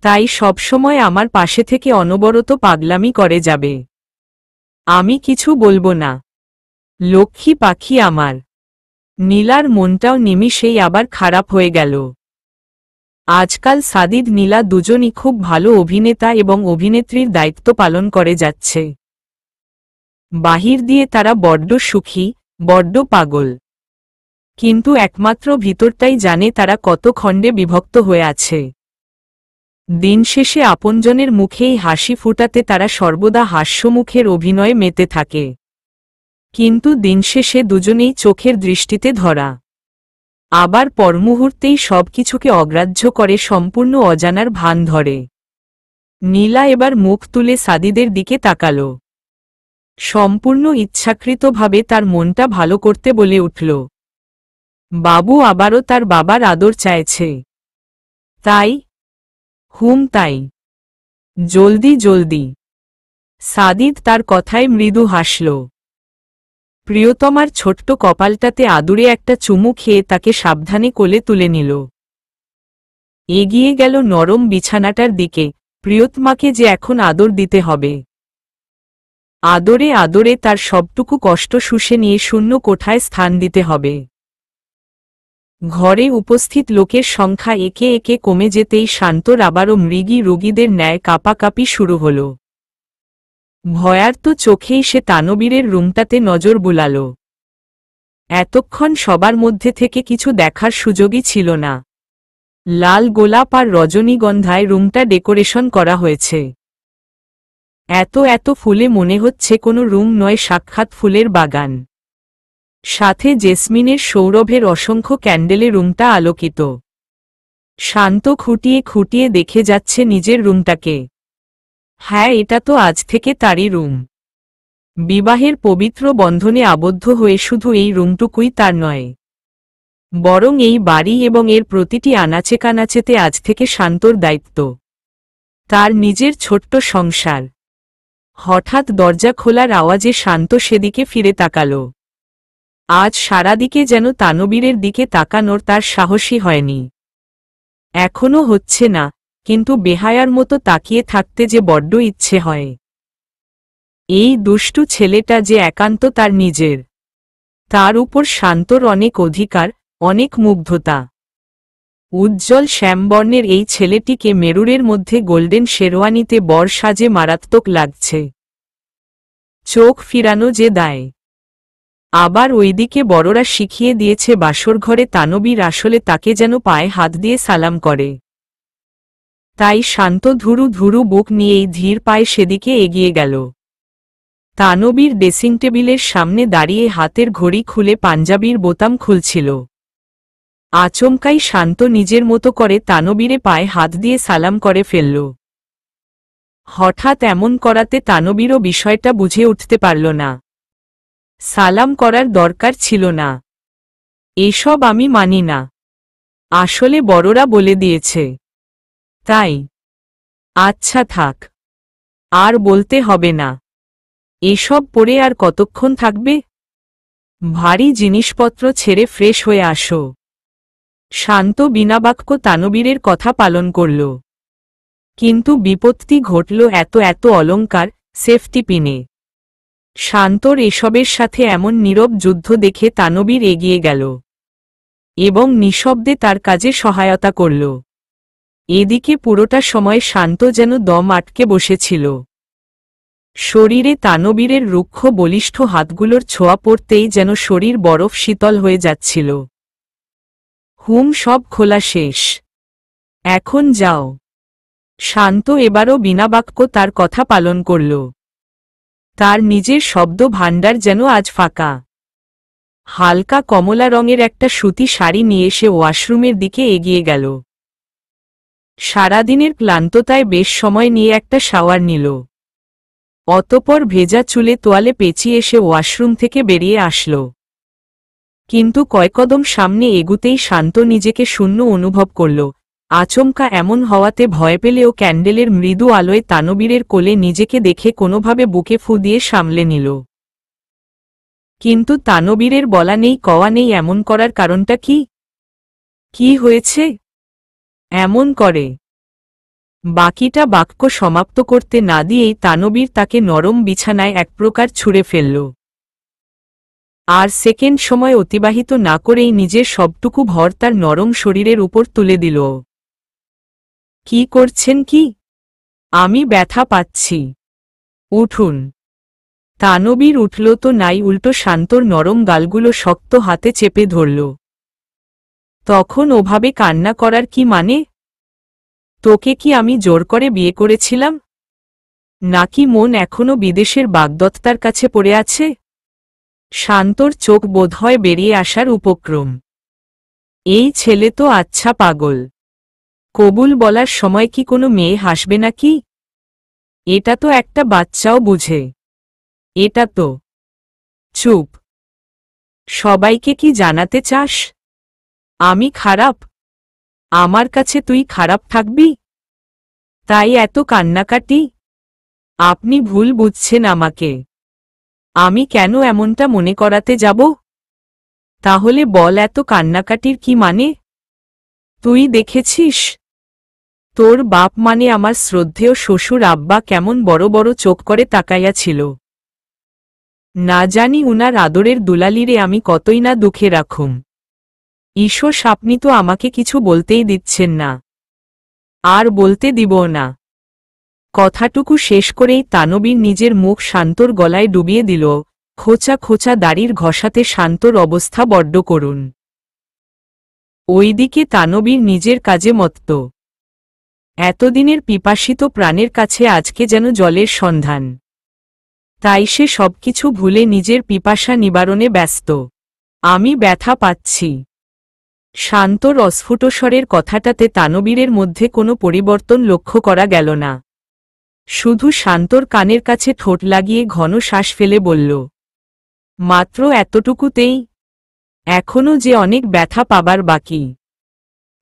তাই সবসময় আমার পাশে থেকে অনবরত পাগলামি করে যাবে। আমি কিছু বলবো না, লক্ষ্মী পাখি আমার। নীলার মনটাও নিমিষেই আবার খারাপ হয়ে গেল। আজকাল সাদিদ নীলা দুজনই খুব ভালো অভিনেতা এবং অভিনেত্রীর দায়িত্ব পালন করে যাচ্ছে। বাহির দিয়ে তারা বড্ড সুখী, বড্ড পাগল, কিন্তু একমাত্র ভিতরটাই জানে তারা কত খণ্ডে বিভক্ত হয়ে আছে। দিন শেষে আপনজনের মুখেই হাসি ফুটাতে তারা সর্বদা হাস্যমুখের অভিনয়ে মেতে থাকে, কিন্তু দিন শেষে দুজনেই চোখের দৃষ্টিতে ধরা। আবার পরমুহূর্তেই সবকিছুকে অগ্রাহ্য করে সম্পূর্ণ অজানার ভান ধরে। নীলা এবার মুখ তুলে সাদিদের দিকে তাকাল। সম্পূর্ণ ইচ্ছাকৃতভাবে তার মনটা ভালো করতে বলে উঠল, বাবু আবারও তার বাবার আদর চাইছে, তাই? তাই। জলদি জলদি। সাদিদ তার কথায় মৃদু হাসল। প্রিয়তমার ছোট্ট কপালটাতে আদুরে একটা চুমু খেয়ে তাকে সাবধানে কোলে তুলে নিল। এগিয়ে গেল নরম বিছানাটার দিকে। প্রিয়তমাকে যে এখন আদর দিতে হবে। আদরে আদরে তার সবটুকু কষ্ট শুষে নিয়ে শূন্য কোঠায় স্থান দিতে হবে। ঘরে উপস্থিত লোকের সংখ্যা একে একে কমে যেতেই শান্তর আবারও মৃগী রোগীদের ন্যায় কাঁপাকাঁপি শুরু হল। ভয়ার্ত চোখেই সে তানবীরের রুমটাতে নজর বুলাল। এতক্ষণ সবার মধ্যে থেকে কিছু দেখার সুযোগই ছিল না। লাল গোলাপ আর রজনীগন্ধায় রুমটা ডেকোরেশন করা হয়েছে। এত এত ফুলে মনে হচ্ছে কোনো রুম নয়, সাক্ষাৎ ফুলের বাগান। সাথে জেসমিনের সৌরভের অসংখ্য ক্যান্ডেলে রুমটা আলোকিত। শান্ত খুঁটিয়ে খুঁটিয়ে দেখে যাচ্ছে নিজের রুমটাকে। হ্যাঁ, এটা তো আজ থেকে তারই রুম। বিবাহের পবিত্র বন্ধনে আবদ্ধ হয়ে শুধু এই রুমটুকুই তার নয়, বরং এই বাড়ি এবং এর প্রতিটি আনাচে কানাচেতে আজ থেকে শান্তর দায়িত্ব। তার নিজের ছোট্ট সংসার। হঠাৎ দরজা খোলার আওয়াজে শান্ত সেদিকে ফিরে তাকাল। আজ সারাদিকে যেন তানবীরের দিকে তাকানোর তার সাহসী হয়নি। এখনো হচ্ছে না, কিন্তু বেহায়ার মতো তাকিয়ে থাকতে যে বড্ড ইচ্ছে হয়। এই দুষ্টু ছেলেটা যে একান্ত তার নিজের। তার উপর শান্তর অনেক অধিকার, অনেক মুগ্ধতা। উজ্জ্বল শ্যামবর্ণের এই ছেলেটিকে মেরুরের মধ্যে গোল্ডেন শেরওয়ানিতে বর সাজে মারাত্মক লাগছে। চোখ ফিরানো যে দায়। আবার ওইদিকে বড়রা শিখিয়ে দিয়েছে বাসরঘরে তানবীর আসলে তাকে যেন পায়ে হাত দিয়ে সালাম করে। তাই শান্ত ধুরু ধুরু বুক নিয়েই ধীর পায়ে সেদিকে এগিয়ে গেল। তানবীর ড্রেসিং টেবিলের সামনে দাঁড়িয়ে হাতের ঘড়ি খুলে পাঞ্জাবির বোতাম খুলছিল। আচমকাই শান্ত নিজের মতো করে তানবীরে পায়ে হাত দিয়ে সালাম করে ফেলল। হঠাৎ এমন করাতে তানবীরও বিষয়টা বুঝে উঠতে পারল না। সালাম করার দরকার ছিল না। এসব আমি মানি না। আসলে বড়রা বলে দিয়েছে তাই। আচ্ছা থাক, আর বলতে হবে না। এসব পরে আর কতক্ষণ থাকবে? ভারী জিনিসপত্র ছেড়ে ফ্রেশ হয়ে আসো। শান্ত বিনা বাক্য তানবীরের কথা পালন করল। কিন্তু বিপত্তি ঘটল এত অলংকার, সেফটি পিনে। শান্তর এসবের সাথে এমন নীরব যুদ্ধ দেখে তানবীর এগিয়ে গেল এবং নিঃশব্দে তার কাজে সহায়তা করল। এদিকে পুরোটা সময় শান্ত যেন দম আটকে বসেছিল। শরীরে তানবীরের রুক্ষ বলিষ্ঠ হাতগুলোর ছোঁয়া পড়তেই যেন শরীর বরফ শীতল হয়ে যাচ্ছিল। সব খোলা শেষ, এখন যাও। শান্ত এবারও বিনা বাক্য তার কথা পালন করল। তার নিজের শব্দ ভাণ্ডার যেন আজ ফাঁকা। হালকা কমলা রঙের একটা সুতি শাড়ি নিয়ে সে ওয়াশরুমের দিকে এগিয়ে গেল। সারাদিনের ক্লান্ততায় বেশ সময় নিয়ে একটা শাওয়ার নিল। অতঃপর ভেজা চুলে তোয়ালে পেঁচিয়ে সে ওয়াশরুম থেকে বেরিয়ে আসল। কিন্তু কয়েকদম সামনে এগুতেই শান্ত নিজেকে শূন্য অনুভব করল। আচমকা এমন হওয়াতে ভয় পেলেও ক্যান্ডেলের মৃদু আলোয় তানবীরের কোলে নিজেকে দেখে কোনোভাবে বুকে ফু দিয়ে সামলে নিল। কিন্তু তানবীরের বলা নেই কওয়া নেই এমন করার কারণটা কি? কি হয়েছে এমন করে? বাকিটা বাক্য সমাপ্ত করতে না দিয়েই তানবীর তাকে নরম বিছানায় এক প্রকার ছুঁড়ে ফেলল। আর সেকেন্ড সময় অতিবাহিত না করেই নিজের সবটুকু ভর তার নরম শরীরের উপর তুলে দিল। কি করছেন কি? আমি ব্যথা পাচ্ছি। উঠুন। তানবীর উঠল তো নাই, উল্টো শান্তর নরম গালগুলো শক্ত হাতে চেপে ধরল। তখন ওভাবে কান্না করার কি মানে? তোকে কি আমি জোর করে বিয়ে করেছিলাম? নাকি মন এখনো বিদেশের বাগদত্তার কাছে পড়ে আছে? শান্তর চোখ বোধহয় বেরিয়ে আসার উপক্রম। এই ছেলে তো আচ্ছা পাগল। কবুল বলার সময় কি কোনো মেয়ে হাসবে নাকি? এটা তো একটা বাচ্চাও বুঝে। এটা তো। চুপ। সবাইকে কি জানাতে চাস আমি খারাপ? আমার কাছে তুই খারাপ থাকবি? তাই এত কান্নাকাটি? আপনি ভুল বুঝছেন আমাকে। আমি কেন এমনটা মনে করাতে যাব? তাহলে বল এত কান্নাকাটির কি মানে? তুই দেখেছিস তোর বাপ মানে আমার শ্রদ্ধেয় শ্বশুর আব্বা কেমন বড় বড় চোখ করে তাকাইয়া ছিল? না জানি উনার আদরের দুলালিরে আমি কতই না দুঃখে রাখুম। ঈশ্বর আপনি তো আমাকে কিছু বলতেই দিচ্ছেন না, আর বলতে দিব না। কথাটুকু শেষ করেই তানবীর নিজের মুখ শান্তর গলায় ডুবিয়ে দিল। খোঁচা খোঁচা দাড়ির ঘষাতে শান্তর অবস্থা বড্ড করুণ। ওইদিকে তানবীর নিজের কাজে মত্ত। এতদিনের পিপাসিত প্রাণের কাছে আজকে যেন জলের সন্ধান। তাই সে সবকিছু ভুলে নিজের পিপাসা নিবারণে ব্যস্ত। আমি ব্যথা পাচ্ছি। শান্তর অস্ফুটস্বরের কথাটাতে তানবীরের মধ্যে কোনো পরিবর্তন লক্ষ্য করা গেল না। শুধু শান্তর কানের কাছে ঠোঁট লাগিয়ে ঘন শ্বাস ফেলে বলল, মাত্র এতটুকুতেই? এখনো যে অনেক ব্যথা পাবার বাকি।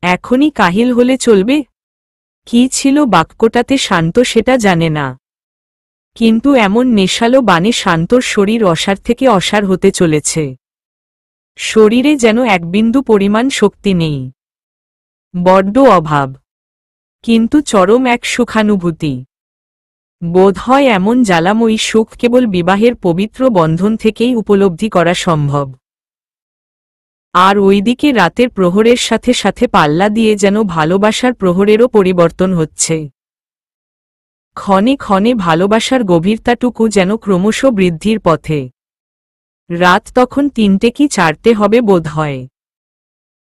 এখনই কাহিল হলে চলবে? কি ছিল বাক্যটাতে শান্ত সেটা জানে না, কিন্তু এমন নেশালো বানে শান্তর শরীর অসার থেকে অসার হতে চলেছে। শরীরে যেন এক বিন্দু পরিমাণ শক্তি নেই, বড্ড অভাব। কিন্তু চরম এক সুখানুভূতি। বোধহয় এমন জ্বালাময়ী সুখ কেবল বিবাহের পবিত্র বন্ধন থেকেই উপলব্ধি করা সম্ভব। আর ওইদিকে রাতের প্রহরের সাথে সাথে পাল্লা দিয়ে যেন ভালোবাসার প্রহরেরও পরিবর্তন হচ্ছে। ক্ষণে ক্ষণে ভালোবাসার গভীরতাটুকু যেন ক্রমশ বৃদ্ধির পথে। রাত তখন 3টে কি 4টে হবে বোধ হয়।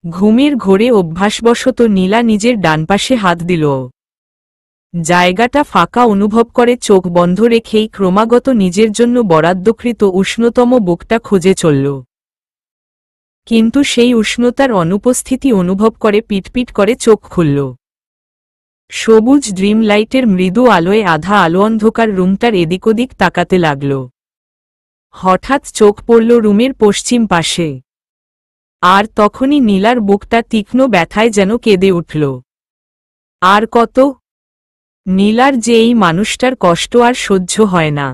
ঘুমের ঘোরে অভ্যাসবশত নীলা নিজের ডানপাশে হাত দিল। জায়গাটা ফাঁকা অনুভব করে চোখ বন্ধ রেখেই ক্রমাগত নিজের জন্য বরাদ্দকৃত উষ্ণতম বুকটা খুঁজে চলল। কিন্তু সেই উষ্ণতার অনুপস্থিতি অনুভব করে পিটপিট করে চোখ খুলল। সবুজ ড্রিম লাইটের মৃদু আলোয় আধা আলো অন্ধকার রুমটার এদিক ওদিক তাকাতে লাগল। হঠাৎ চোখ পড়ল রুমের পশ্চিম পাশে। আর তখনই নীলার বুকটা তীক্ষ্ণ ব্যথায় যেন কেঁদে উঠল। আর কত? নীলার যে এই মানুষটার কষ্ট আর সহ্য হয় না।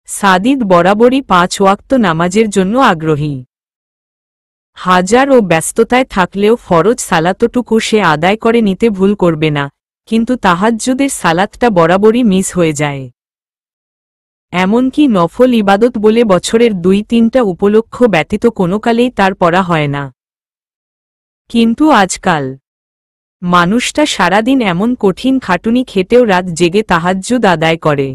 সাদিদ বরাবরই 5 ওয়াক্ত নামাজের জন্য আগ্রহী। হাজার ও ব্যস্ততায় থাকলেও ফরজ সালাতটুকু সে আদায় করে নিতে ভুল করবে না, কিন্তু তাহাজ্জুদের সালাতটা বরাবরই মিস হয়ে যায়। এমনকি নফল ইবাদত বলে বছরের 2-3টা উপলক্ষ ব্যতীত কোনো কালেই তার পড়া হয় না। কিন্তু আজকাল মানুষটা সারাদিন এমন কঠিন খাটুনি খেটেও রাত জেগে তাহাজ্জুদ আদায় করে।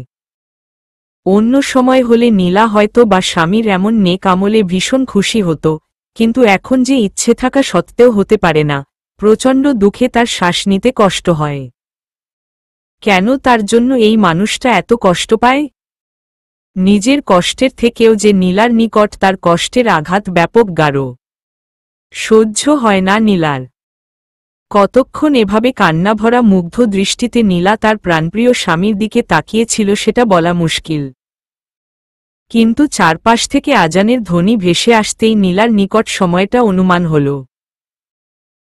অন্য সময় হলে নীলা হয়তো বা স্বামীর এমন নেক আমলে ভীষণ খুশি হতো, কিন্তু এখন যে ইচ্ছে থাকা সত্ত্বেও হতে পারে না, প্রচণ্ড দুঃখে তার শ্বাস নিতে কষ্ট হয়। কেন তার জন্য এই মানুষটা এত কষ্ট পায়? নিজের কষ্টের থেকেও যে নীলার নিকট তার কষ্টের আঘাত ব্যাপক গাঢ়। সহ্য হয় না নীলার। কতক্ষণ এভাবে কান্নাভরা মুগ্ধ দৃষ্টিতে নীলা তার প্রাণপ্রিয় স্বামীর দিকে তাকিয়েছিল সেটা বলা মুশকিল। কিন্তু চারপাশ থেকে আজানের ধ্বনি ভেসে আসতেই নীলার নিকট সময়টা অনুমান হল।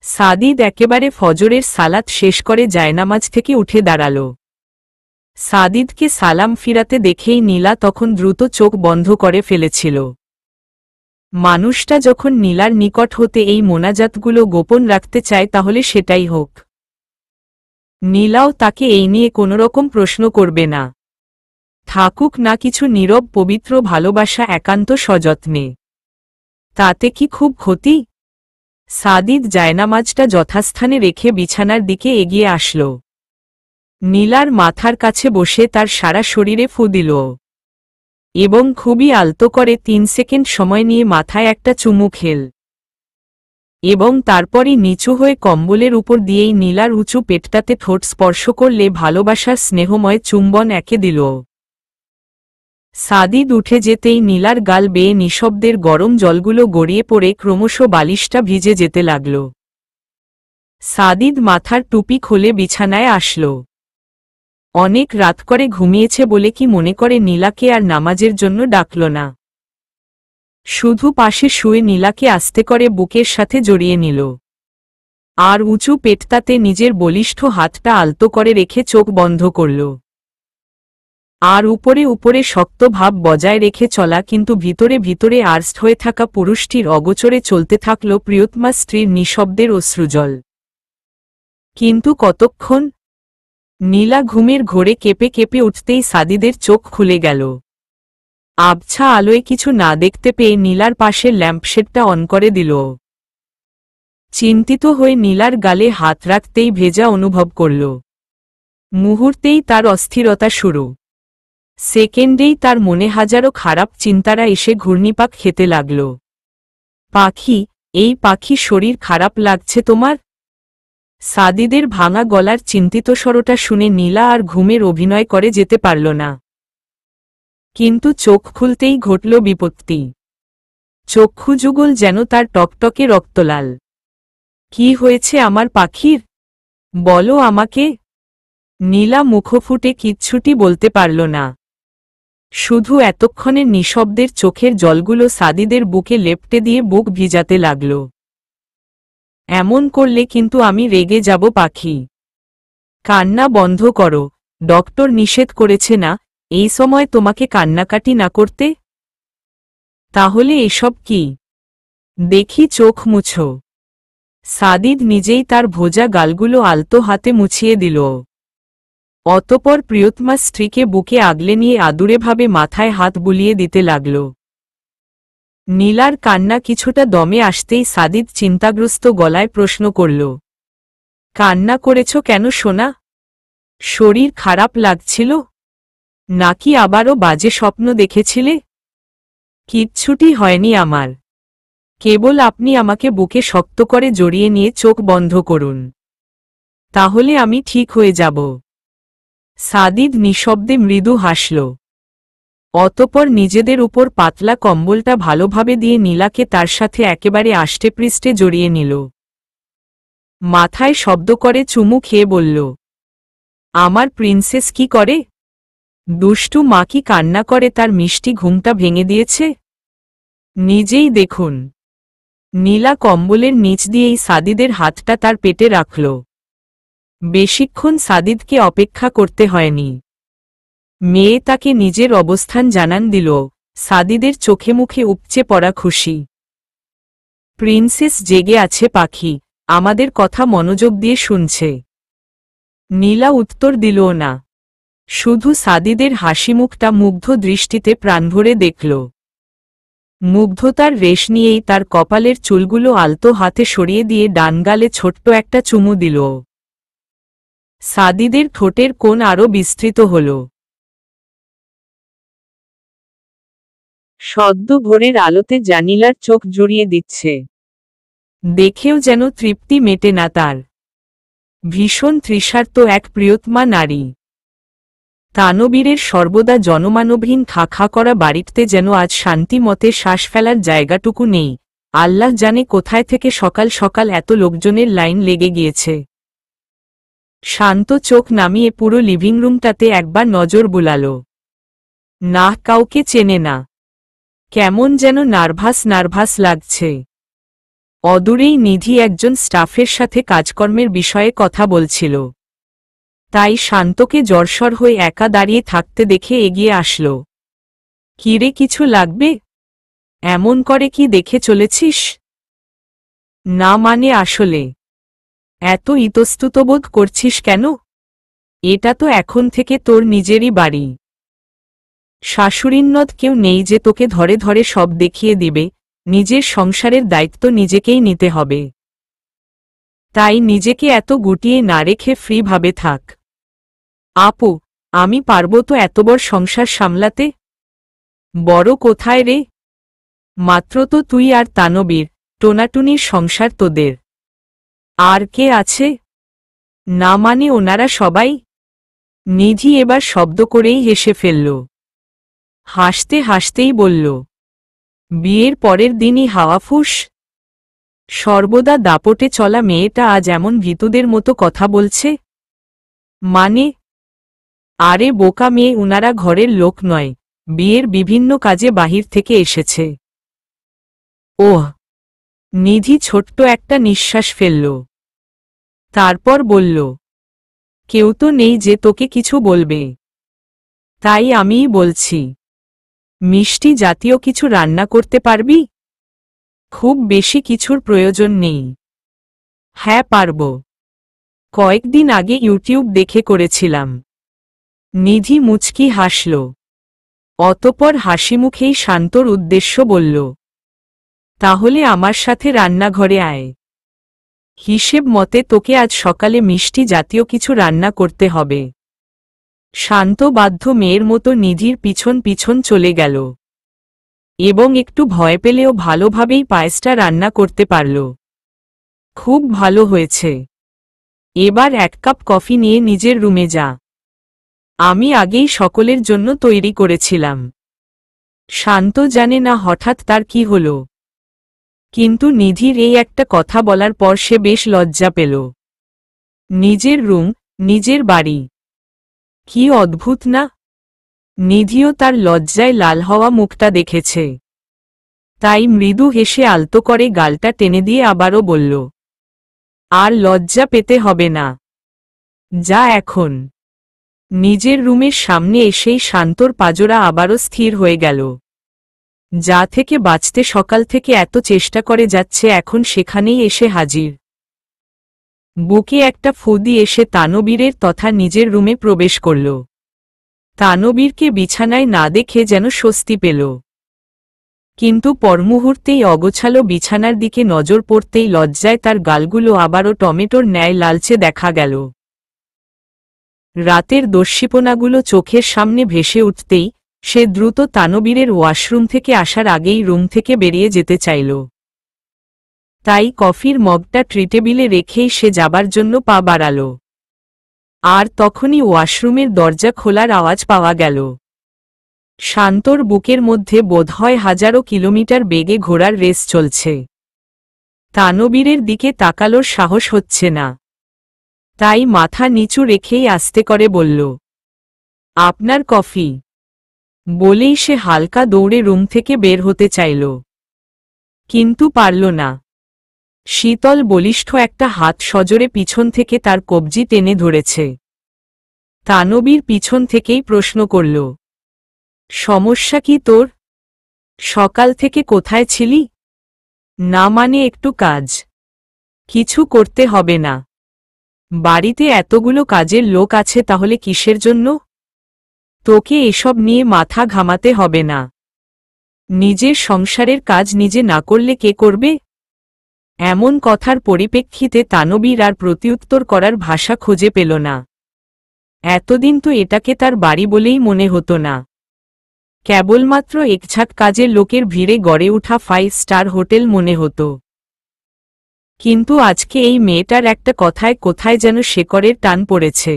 সাদিদ একেবারে ফজরের সালাত শেষ করে জায়নামাজ থেকে উঠে দাঁড়াল। সাদিদকে সালাম ফিরাতে দেখেই নীলা তখন দ্রুত চোখ বন্ধ করে ফেলেছিল। মানুষটা যখন নীলার নিকট হতে এই মোনাজাতগুলো গোপন রাখতে চায় তাহলে সেটাই হোক। নীলাও তাকে এই নিয়ে কোনোরকম প্রশ্ন করবে না। থাকুক না কিছু নীরব পবিত্র ভালোবাসা একান্ত সযত্নে। তাতে কি খুব ক্ষতি? সাদিদ জায়নামাজটা যথাস্থানে রেখে বিছানার দিকে এগিয়ে আসল। নীলার মাথার কাছে বসে তার সারা শরীরে ফু দিল এবং খুবই আলতো করে 3 সেকেন্ড সময় নিয়ে মাথায় একটা চুমু খেল এবং তারপরই নিচু হয়ে কম্বলের উপর দিয়েই নীলার উঁচু পেটটাতে ঠোঁট স্পর্শ করলে ভালোবাসার স্নেহময় চুম্বন একে দিল। সাদিদ উঠে যেতেই নীলার গাল বেয়ে নিঃশব্দের গরম জলগুলো গড়িয়ে পড়ে ক্রমশ বালিশটা ভিজে যেতে লাগল। সাদিদ মাথার টুপি খুলে বিছানায় আসল। অনেক রাত করে ঘুমিয়েছে বলে কি মনে করে নীলাকে আর নামাজের জন্য ডাকল না। শুধু পাশে শুয়ে নীলাকে আস্তে করে বুকের সাথে জড়িয়ে নিল আর উঁচু পেটটাতে নিজের বলিষ্ঠ হাতটা আলতো করে রেখে চোখ বন্ধ করল। আর উপরে উপরে শক্ত ভাব বজায় রেখে চলা কিন্তু ভিতরে ভিতরে আর্স্ট হয়ে থাকা পুরুষটির অগোচরে চলতে থাকল প্রিয়তমা স্ত্রীর নিঃশব্দের অশ্রুজল। কিন্তু কতক্ষণ? নীলা ঘুমের ঘোরে কেঁপে কেঁপে উঠতেই সাদিদের চোখ খুলে গেল। আবছা আলোয় কিছু না দেখতে পেয়ে নীলার পাশে ল্যাম্পশেডটা অন করে দিল। চিন্তিত হয়ে নীলার গালে হাত রাখতেই ভেজা অনুভব করল। মুহূর্তেই তার অস্থিরতা শুরু। সেকেন্ডেই তার মনে হাজারো খারাপ চিন্তারা এসে ঘূর্ণিপাক খেতে লাগল। পাখি, এই পাখি শরীর খারাপ লাগছে তোমার? সাদিদের ভাঙা গলার চিন্তিত স্বরটা শুনে নীলা আর ঘুমের অভিনয় করে যেতে পারল না। কিন্তু চোখ খুলতেই ঘটল বিপত্তি। চক্ষুযুগল যেন তার টকটকে রক্তলাল। কি হয়েছে আমার পাখির? বলো আমাকে। নীলা মুখ ফুটে কিচ্ছুটি বলতে পারল না। শুধু এতক্ষণের নিঃশব্দের চোখের জলগুলো সাদিদের বুকে লেপটে দিয়ে বুক ভিজাতে লাগল। এমন করলে কিন্তু আমি রেগে যাব পাখি। কান্না বন্ধ করো, ডক্টর নিষেধ করেছে না এই সময় তোমাকে কান্নাকাটি না করতে? তাহলে এসব কি? দেখি চোখ মুছো। সাদিদ নিজেই তার ভোজা গালগুলো আলতো হাতে মুছিয়ে দিল। অতপর প্রিয়তমা স্ত্রীকে বুকে আগলে নিয়ে আদুরেভাবে মাথায় হাত বুলিয়ে দিতে লাগল। নীলার কান্না কিছুটা দমে আসতেই সাদিদ চিন্তাগ্রস্ত গলায় প্রশ্ন করল, কান্না করেছ কেন সোনা? শরীর খারাপ লাগছিল? নাকি আবারও বাজে স্বপ্ন দেখেছিলে? কিচ্ছুটি হয়নি আমার। কেবল আপনি আমাকে বুকে শক্ত করে জড়িয়ে নিয়ে চোখ বন্ধ করুন, তাহলে আমি ঠিক হয়ে যাব। সাদিদ নিঃশব্দে মৃদু হাসল। অতঃপর নিজেদের উপর পাতলা কম্বলটা ভালোভাবে দিয়ে নীলাকে তার সাথে একেবারে আষ্টেপৃষ্ঠে জড়িয়ে নিল। মাথায় শব্দ করে চুমু খেয়ে বলল, আমার প্রিন্সেস কি করে? দুষ্টু মা কি কান্না করে তার মিষ্টি ঘুমটা ভেঙে দিয়েছে? নিজেই দেখুন। নীলা কম্বলের নিচ দিয়েই সাদিদের হাতটা তার পেটে রাখল। বেশিক্ষণ সাদিদকে অপেক্ষা করতে হয়নি। মেয়ে তাকে নিজের অবস্থান জানান দিল। সাদিদের চোখে মুখে উপচে পড়া খুশি। প্রিন্সেস জেগে আছে পাখি, আমাদের কথা মনোযোগ দিয়ে শুনছে। নীলা উত্তর দিল না, শুধু সাদিদের হাসিমুখটা মুগ্ধ দৃষ্টিতে প্রাণভরে দেখল। মুগ্ধতার রেশ নিয়েই তার কপালের চুলগুলো আলতো হাতে সরিয়ে দিয়ে ডান গালে ছোট্ট একটা চুমু দিল। সাদিদের ঠোঁটের কোণ আরও বিস্তৃত হল। সদ্য ভোরের আলোতে জানিলার চোখ জুড়িয়ে দিচ্ছে। দেখেও যেন তৃপ্তি মেটে না তার। ভীষণ তৃষার্ত এক প্রিয়তমা নারী। তানবীরের সর্বদা জনমানবহীন খা খা করা বাড়িতে যেন আজ শান্তি মতে শ্বাস ফেলার জায়গাটুকু নেই। আল্লাহ জানে কোথায় থেকে সকাল সকাল এত লোকজনের লাইন লেগে গিয়েছে। শান্ত চোখ নামিয়ে পুরো লিভিং রুমটাতে একবার নজর বুলাল। না, কাউকে চেনে না। কেমন যেন নার্ভাস লাগছে। অদূরেই নিধি একজন স্টাফের সাথে কাজকর্মের বিষয়ে কথা বলছিল। তাই শান্তকে জড়সড় হয়ে একা দাঁড়িয়ে থাকতে দেখে এগিয়ে আসল। কিরে, কিছু লাগবে? এমন করে কি দেখে চলেছিস? না মানে আসলে এত ইতস্ততবোধ করছিস কেন? এটা তো এখন থেকে তোর নিজেরই বাড়ি। শাশুড়িননদ কেউ নেই যে তোকে ধরে ধরে সব দেখিয়ে দিবে। নিজের সংসারের দায়িত্ব নিজেকেই নিতে হবে। তাই নিজেকে এত গুটিয়ে না রেখে ফ্রি ভাবে থাক। আপু, আমি পারব তো এত বড় সংসার সামলাতে? বড় কোথায় রে? মাত্র তো তুই আর তানবীর, টোনাটুনির সংসার তোদের। আর কে আছে? না মানে ওনারা সবাই? নিধি এবার শব্দ করেই হেসে ফেলল। হাসতে হাসতেই বলল, বিয়ের পরের দিনই হাওয়াফুস? সর্বদা দাপটে চলা মেয়েটা আজ এমন ভীতুদের মতো কথা বলছে? মানে? আরে বোকা মেয়ে, উনারা ঘরের লোক নয়, বিয়ের বিভিন্ন কাজে বাহির থেকে এসেছে। ওহ! নিধি ছোট্ট একটা নিঃশ্বাস ফেলল। তারপর বলল, কেউ তো নেই যে তোকে কিছু বলবে। তাই আমিই বলছি, মিষ্টি জাতীয় কিছু রান্না করতে পারবি? খুব বেশি কিছুর প্রয়োজন নেই। হ্যাঁ পারব। কয়েকদিন আগে ইউটিউব দেখে করেছিলাম। নিধি মুচকি হাসল। অতঃপর হাসিমুখেই শান্তর উদ্দেশ্য বলল, তাহলে আমার সাথে রান্নাঘরে আয়। হিসেব মতে তোকে আজ সকালে মিষ্টি জাতীয় কিছু রান্না করতে হবে। শান্ত বাধ্য মেয়ের মতো নিধির পিছন পিছন চলে গেল এবং একটু ভয় পেলেও ভালোভাবেই পায়েসটা রান্না করতে পারল। খুব ভালো হয়েছে। এবার 1 কাপ কফি নিয়ে নিজের রুমে যা। আমি আগেই সকলের জন্য তৈরি করেছিলাম। শান্ত জানে না হঠাৎ তার কি হল, কিন্তু নিধির এই একটা কথা বলার পর সে বেশ লজ্জা পেল। নিজের রুম, নিজের বাড়ি, কি অদ্ভুত না? নিধিও তার লজ্জায় লাল হওয়া মুখটা দেখেছে। তাই মৃদু হেসে আলতো করে গালটা টেনে দিয়ে আবারও বলল, আর লজ্জা পেতে হবে না, যা এখন। নিজের রুমের সামনে এসেই শান্তর পাজরা আবারও স্থির হয়ে গেল। যা থেকে বাঁচতে সকাল থেকে এত চেষ্টা করে যাচ্ছে এখন সেখানেই এসে হাজির। বুকে একটা ফু দিয়ে এসে তানবীরের তথা নিজের রুমে প্রবেশ করল। তানবীরকে বিছানায় না দেখে যেন স্বস্তি পেল। কিন্তু পরমুহূর্তেই অগোছালো বিছানার দিকে নজর পড়তেই লজ্জায় তার গালগুলো আবারও টমেটোর ন্যায় লালচে দেখা গেল। রাতের দস্যিপনাগুলো চোখের সামনে ভেসে উঠতেই সে দ্রুত তানবীরের ওয়াশরুম থেকে আসার আগেই রুম থেকে বেরিয়ে যেতে চাইল। তাই কফির মগটা ট্রিটেবিলে রেখেই সে যাবার জন্য পা বাড়াল। আর তখনই ওয়াশরুমের দরজা খোলার আওয়াজ পাওয়া গেল। শান্তর বুকের মধ্যে বোধহয় হাজারো কিলোমিটার বেগে ঘোড়ার রেস চলছে। তানবীরের দিকে তাকানোর সাহস হচ্ছে না, তাই মাথা নিচু রেখেই আস্তে করে বলল, আপনার কফি। বলেই সে হালকা দৌড়ে রুম থেকে বের হতে চাইল, কিন্তু পারল না। শীতল বলিষ্ঠ একটা হাত সজোরে পিছন থেকে তার কবজি টেনে ধরেছে। তানবীর পিছন থেকেই প্রশ্ন করল, সমস্যা কি তোর? সকাল থেকে কোথায় ছিলি? না মানে একটু কাজ। কিছু করতে হবে না। বাড়িতে এতগুলো কাজের লোক আছে, তাহলে কিসের জন্য? তোকে এসব নিয়ে মাথা ঘামাতে হবে না। নিজের সংসারের কাজ নিজে না করলে কে করবে? এমন কথার পরিপ্রেক্ষিতে তানবীর আর প্রত্যুত্তর করার ভাষা খুঁজে পেল না। এতদিন তো এটাকে তার বাড়ি বলেই মনে হতো না, কেবলমাত্র একঝাঁক কাজের লোকের ভিড়ে গড়ে ওঠা 5 স্টার হোটেল মনে হতো। কিন্তু আজকে এই মেয়েটার একটা কথায় কোথায় যেন শেকড়ের টান পড়েছে।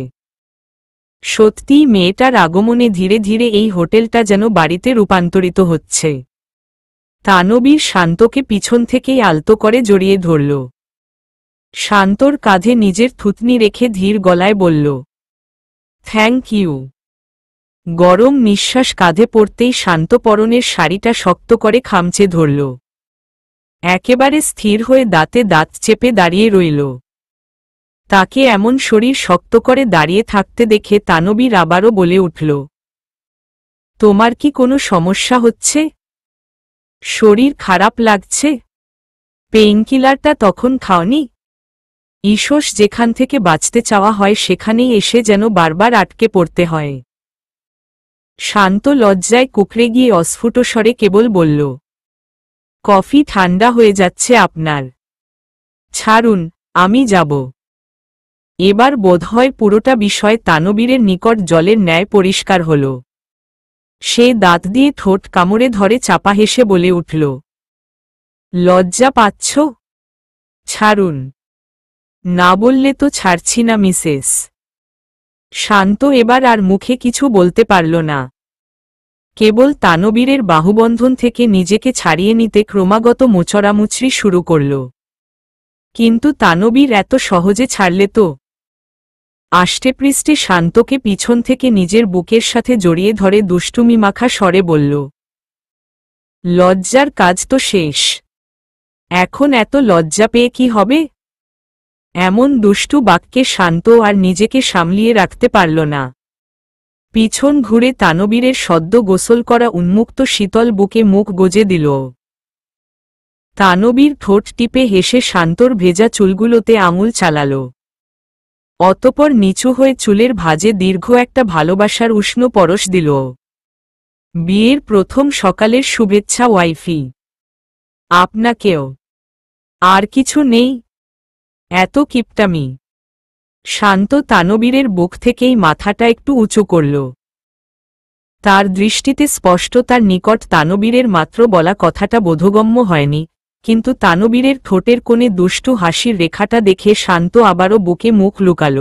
সত্যিই মেয়েটার আগমনে ধীরে ধীরে এই হোটেলটা যেন বাড়িতে রূপান্তরিত হচ্ছে। তানবীর শান্তকে পিছন থেকেই আলতো করে জড়িয়ে ধরল। শান্তর কাঁধে নিজের থুতনি রেখে ধীর গলায় বলল, থ্যাংক ইউ। গরম নিঃশ্বাস কাঁধে পড়তেই শান্ত পরনের শাড়িটা শক্ত করে খামচে ধরল। একেবারে স্থির হয়ে দাঁতে দাঁত চেপে দাঁড়িয়ে রইল। তাকে এমন শরীর শক্ত করে দাঁড়িয়ে থাকতে দেখে তানবীর আবারও বলে উঠল, তোমার কি কোনো সমস্যা হচ্ছে? শরীর খারাপ লাগছে? পেইনকিলারটা তখন খাওনি? ঈষৎ যেখান থেকে বাঁচতে চাওয়া হয় সেখানেই এসে যেন বারবার আটকে পড়তে হয়। শান্ত লজ্জায় কুকড়ে গিয়ে অস্ফুট স্বরে কেবল বলল, কফি ঠান্ডা হয়ে যাচ্ছে আপনার। ছাড়ুন, আমি যাব। এবার বোধহয় পুরোটা বিষয় তানবীরের নিকট জলের ন্যায় পরিষ্কার হল। সে দাঁত দিয়ে ঠোঁট কামড়ে ধরে চাপা হেসে বলে উঠল, লজ্জা পাচ্ছ? ছাড়ুন। না বললে তো ছাড়ছি না মিসেস। শান্ত এবার আর মুখে কিছু বলতে পারল না। কেবল তানবীরের বাহুবন্ধন থেকে নিজেকে ছাড়িয়ে নিতে ক্রমাগত মোচড়ামুচড়ি শুরু করল। কিন্তু তানবীর এত সহজে ছাড়লে তো? আষ্টেপৃষ্ঠে শান্তকে পিছন থেকে নিজের বুকের সাথে জড়িয়ে ধরে দুষ্টুমি মাখা স্বরে বলল, লজ্জার কাজ তো শেষ। এখন এত লজ্জা পেয়ে কি হবে? এমন দুষ্টু বাক্যে শান্ত আর নিজেকে সামলিয়ে রাখতে পারল না। পিছন ঘুরে তানবীরের সদ্য গোসল করা উন্মুক্ত শীতল বুকে মুখ গজে দিল। তানবীর ঠোঁট টিপে হেসে শান্তর ভেজা চুলগুলোতে আঙুল চালাল। অতপর নিচু হয়ে চুলের ভাঁজে দীর্ঘ একটা ভালোবাসার উষ্ণ পরশ দিল। বিয়ের প্রথম সকালের শুভেচ্ছা ওয়াইফি। আপনাকেও। আর কিছু নেই? এত কিপটামি। শান্ত তানবীরের বুক থেকেই মাথাটা একটু উঁচু করল। তার দৃষ্টিতে স্পষ্ট তার নিকট তানবীরের মাত্র বলা কথাটা বোধগম্য হয়নি, কিন্তু তানবীরের ঠোঁটের কোণে দুষ্টু হাসির রেখাটা দেখে শান্ত আবারও বুকে মুখ লুকাল।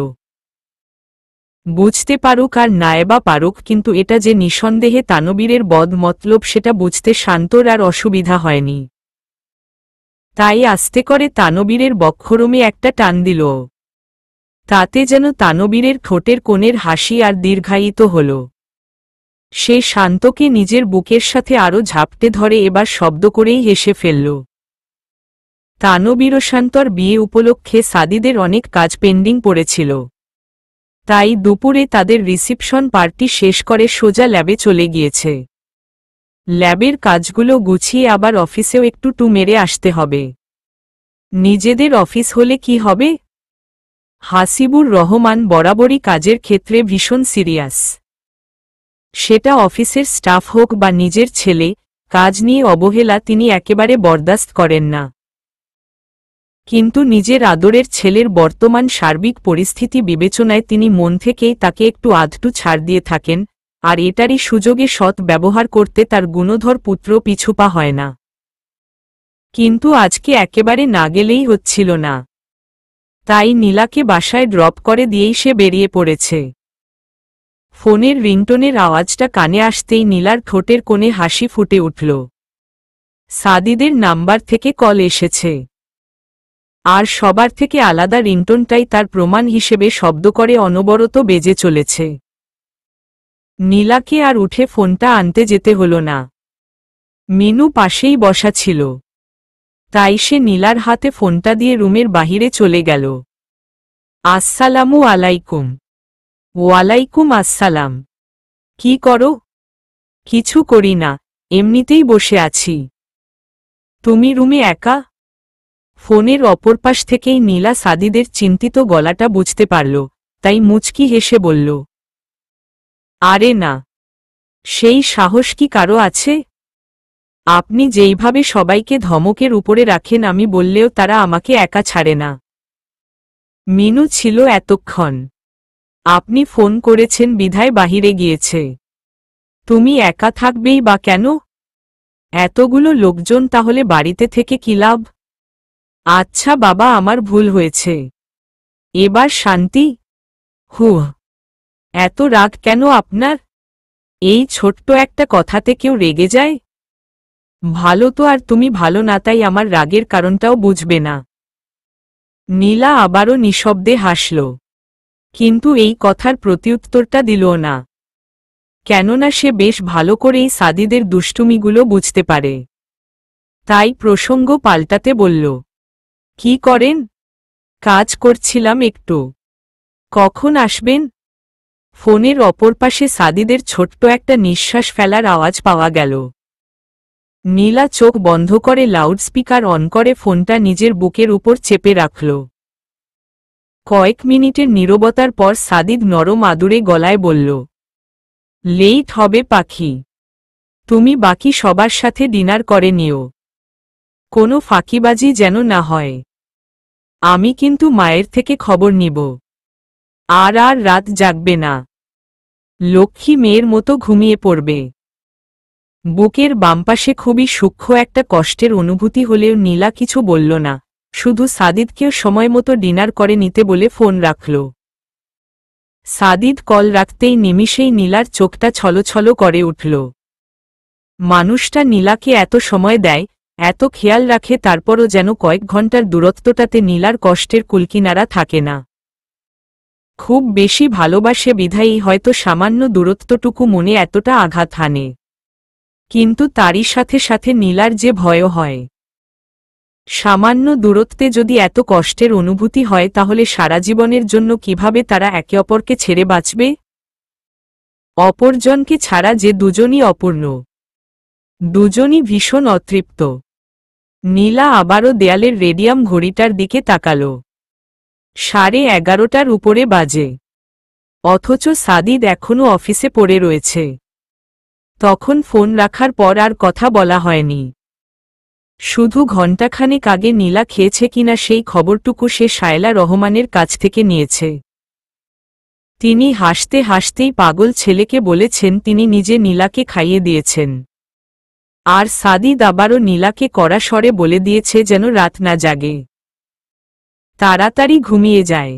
বুঝতে পারুক আর নায়েবা পারুক, কিন্তু এটা যে নিঃসন্দেহে তানবীরের বদ মতলব সেটা বুঝতে শান্তর আর অসুবিধা হয়নি। তাই আস্তে করে তানবীরের বক্ষরমে একটা টান দিল। তাতে যেন তানবীরের ঠোঁটের কোণের হাসি আর দীর্ঘায়িত হল। সে শান্তকে নিজের বুকের সাথে আরও ঝাপটে ধরে এবার শব্দ করেই হেসে ফেলল। তানবীর ও শান্তর বিয়ে উপলক্ষে সাদিদের অনেক কাজ পেন্ডিং পড়েছিল। তাই দুপুরে তাদের রিসিপশন পার্টি শেষ করে সোজা ল্যাবে চলে গিয়েছে। ল্যাবের কাজগুলো গুছিয়ে আবার অফিসেও একটু টু মেরে আসতে হবে। নিজেদের অফিস হলে কি হবে? হাসিবুর রহমান বরাবরই কাজের ক্ষেত্রে ভীষণ সিরিয়াস। সেটা অফিসের স্টাফ হোক বা নিজের ছেলে, কাজ নিয়ে অবহেলা তিনি একেবারে বরদাস্ত করেন না। কিন্তু নিজের আদরের ছেলের বর্তমান সার্বিক পরিস্থিতি বিবেচনায় তিনি মন থেকেই তাকে একটু আধটু ছাড় দিয়ে থাকেন, আর এটারই সুযোগে সৎ ব্যবহার করতে তার গুণধর পুত্র পিছুপা হয় না। কিন্তু আজকে একেবারে না গেলেই হচ্ছিল না। তাই নীলাকে বাসায় ড্রপ করে দিয়েই সে বেরিয়ে পড়েছে। ফোনের রিংটোনের আওয়াজটা কানে আসতেই নীলার ঠোঁটের কোণে হাসি ফুটে উঠল। সাদিদের নাম্বার থেকে কল এসেছে। আর সবার থেকে আলাদা রিংটোনটাই তার প্রমাণ হিসেবে শব্দ করে অনবরত বেজে চলেছে। নীলাকে আর উঠে ফোনটা আনতে যেতে হল না। মিনু পাশেই বসা ছিল। তাই সে নীলার হাতে ফোনটা দিয়ে রুমের বাহিরে চলে গেল। আসসালামু আলাইকুম। ওয়ালাইকুম আসসালাম। কি করো? কিছু করি না, এমনিতেই বসে আছি। তুমি রুমে একা? ফোনের অপর পাশ থেকেই নীলা সাদিদের চিন্তিত গলাটা বুঝতে পারল, তাই মুচকি হেসে বলল, আরে না, সেই সাহস কি কারো আছে? আপনি যেইভাবে সবাইকে ধমকের উপরে রাখেন, আমি বললেও তারা আমাকে একা ছাড়ে না। মিনু ছিল এতক্ষণ। আপনি ফোন করেছেন বিধায় বাহিরে গিয়েছে। তুমি একা থাকবেই বা কেন? এতগুলো লোকজন তাহলে বাড়িতে থেকে কি লাভ? আচ্ছা বাবা, আমার ভুল হয়েছে। এবার শান্তি? হুহ, এত রাগ কেন আপনার? এই ছোট্ট একটা কথাতে কেউ রেগে যায়? ভালো তো আর তুমি ভালো না, তাই আমার রাগের কারণটাও বুঝবে না। নীলা আবারও নিঃশব্দে হাসল, কিন্তু এই কথার প্রত্যুত্তরটা দিল না। কেননা সে বেশ ভালো করেই সাদিদের দুষ্টুমিগুলো বুঝতে পারে। তাই প্রসঙ্গ পাল্টাতে বলল, কি করেন? কাজ করছিলাম একটু। কখন আসবেন? ফোনের অপর পাশে সাদিদের ছোট্ট একটা নিঃশ্বাস ফেলার আওয়াজ পাওয়া গেল। নীলা চোখ বন্ধ করে লাউডস্পিকার অন করে ফোনটা নিজের বুকের উপর চেপে রাখল। কয়েক মিনিটের নীরবতার পর সাদিদ নরম আদুরে গলায় বলল, লেট হবে পাখি। তুমি বাকি সবার সাথে ডিনার করে নিও। কোনো ফাঁকিবাজি যেন না হয়। আমি কিন্তু মায়ের থেকে খবর নিব। আর আর রাত জাগবে না। লক্ষ্মী মেয়ের মতো ঘুমিয়ে পড়বে। বুকের বামপাশে খুবই সূক্ষ্ম একটা কষ্টের অনুভূতি হলেও নীলা কিছু বলল না, শুধু সাদিদকেও সময়মতো ডিনার করে নিতে বলে ফোন রাখল। সাদিদ কল রাখতেই নিমিষেই নীলার চোখটা ছলছল করে উঠল। মানুষটা নীলাকে এত সময় দেয়, এত খেয়াল রাখে, তারপরও যেন কয়েক ঘন্টার দূরত্বটাতে নীলার কষ্টের কুলকিনারা থাকে না। খুব বেশি ভালোবাসে বিধায়ী হয়তো সামান্য দূরত্বটুকু মনে এতটা আঘাত হানে। কিন্তু তারই সাথে সাথে নীলার যে ভয় হয়। সামান্য দূরত্বে যদি এত কষ্টের অনুভূতি হয়, তাহলে সারা জীবনের জন্য কিভাবে তারা একে অপরকে ছেড়ে বাঁচবে? অপরজনকে ছাড়া যে দুজনই অপূর্ণ, দুজনই ভীষণ অতৃপ্ত। নীলা আবারও দেয়ালের রেডিয়াম ঘড়িটার দিকে তাকাল। 11:30টার উপরে বাজে। অথচ সাদিদ এখনও অফিসে পড়ে রয়েছে। তখন ফোন রাখার পর আর কথা বলা হয়নি। শুধু ঘণ্টাখানেক আগে নীলা খেয়েছে কিনা সেই খবরটুকু সে শায়লা রহমানের কাছ থেকে নিয়েছে। তিনি হাসতে হাসতেই পাগল ছেলেকে বলেছেন তিনি নিজে নীলাকে খাইয়ে দিয়েছেন। আর সাদিদ আবারও নীলাকে কড়া স্বরে বলে দিয়েছে যেন রাত না জাগে, তাড়াতাড়ি ঘুমিয়ে যায়।